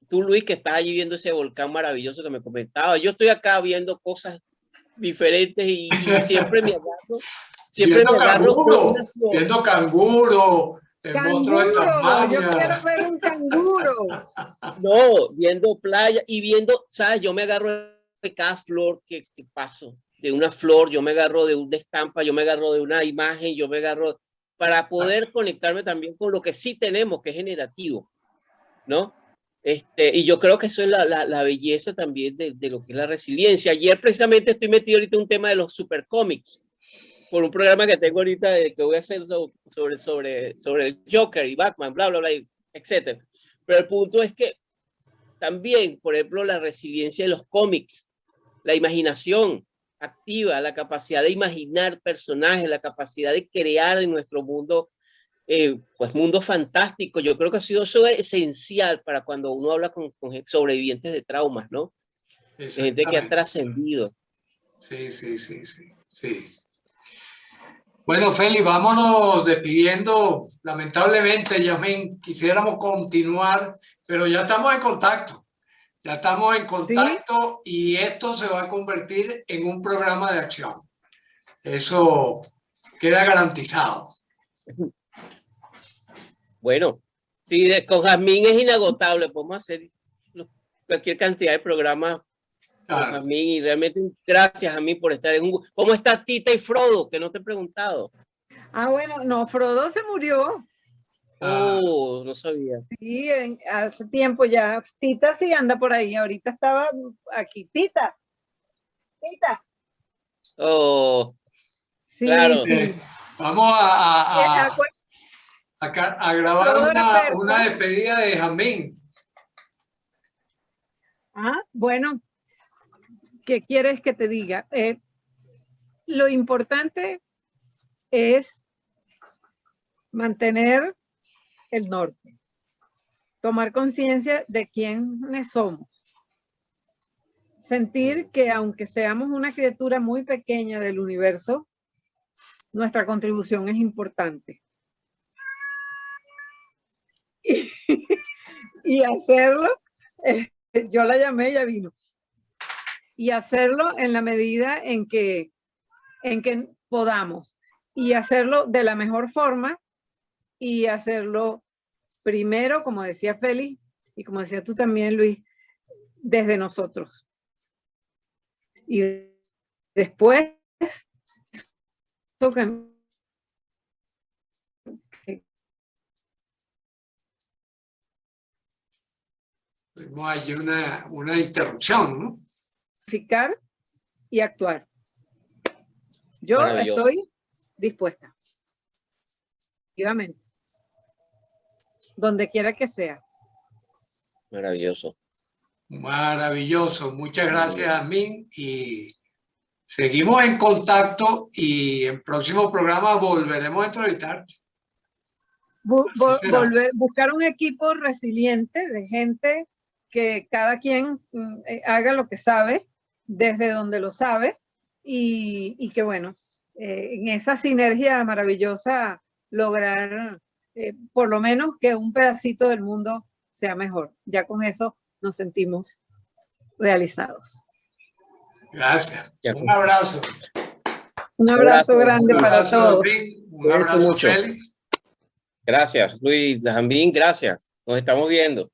Tú, Luis, que estás allí viendo ese volcán maravilloso que me comentaba. Yo estoy acá viendo cosas diferentes y siempre me agarro. Viendo canguro, el monstruo de Tasmania. Yo quiero ver un canguro. No, viendo playa y viendo, ¿sabes? Yo me agarro de cada flor que paso, de una flor, yo me agarro de una estampa, yo me agarro de una imagen, yo me agarro para poder conectarme también con lo que sí tenemos, que es generativo, ¿no? Y yo creo que eso es la belleza también de lo que es la resiliencia. Ayer precisamente estoy metido ahorita en un tema de los supercómics, por un programa que tengo ahorita que voy a hacer sobre el Joker y Batman, bla, bla, bla, etcétera. Pero el punto es que también, por ejemplo, la resiliencia de los cómics, la imaginación activa, la capacidad de imaginar personajes, la capacidad de crear en nuestro mundo, pues mundo fantástico. Yo creo que ha sido eso esencial para cuando uno habla con sobrevivientes de traumas, ¿no? De gente que ha trascendido. Sí. Bueno, Feli, vámonos despidiendo. Lamentablemente, Yasmín, quisiéramos continuar, pero ya estamos en contacto. Ya estamos en contacto, ¿sí? Y esto se va a convertir en un programa de acción. Eso queda garantizado. Bueno, sí, con Jamín es inagotable. Podemos hacer cualquier cantidad de programas con Jamín, y realmente gracias a mí por estar en un... ¿Cómo está Tita y Frodo? Que no te he preguntado. Ah, bueno, no, Frodo se murió. Oh, no sabía. Sí, hace tiempo ya. Tita sí anda por ahí. Ahorita estaba aquí. Tita. Oh, sí, claro. Sí. Vamos a a grabar una despedida de Jamín. Ah, bueno, ¿qué quieres que te diga? Lo importante es mantener el norte, tomar conciencia de quiénes somos, sentir que aunque seamos una criatura muy pequeña del universo, nuestra contribución es importante. Y hacerlo, yo la llamé, ella vino. Y hacerlo en la medida en que podamos. Y hacerlo de la mejor forma y hacerlo primero, como decía Félix, y como decía tú también, Luis, desde nosotros. Y después, Hay una interrupción, ¿no? Y actuar. Yo estoy dispuesta. Efectivamente. Donde quiera que sea. Maravilloso. Maravilloso. Muchas gracias, Jamín. Y seguimos en contacto y en próximo programa volveremos a entrevistarte. Buscar un equipo resiliente de gente que cada quien haga lo que sabe desde donde lo sabe y que bueno, en esa sinergia maravillosa lograr por lo menos que un pedacito del mundo sea mejor. Ya con eso nos sentimos realizados. Gracias. Un abrazo. Un abrazo grande para todos. Un abrazo, Félix. Gracias, Luis, Jamín, gracias. Nos estamos viendo.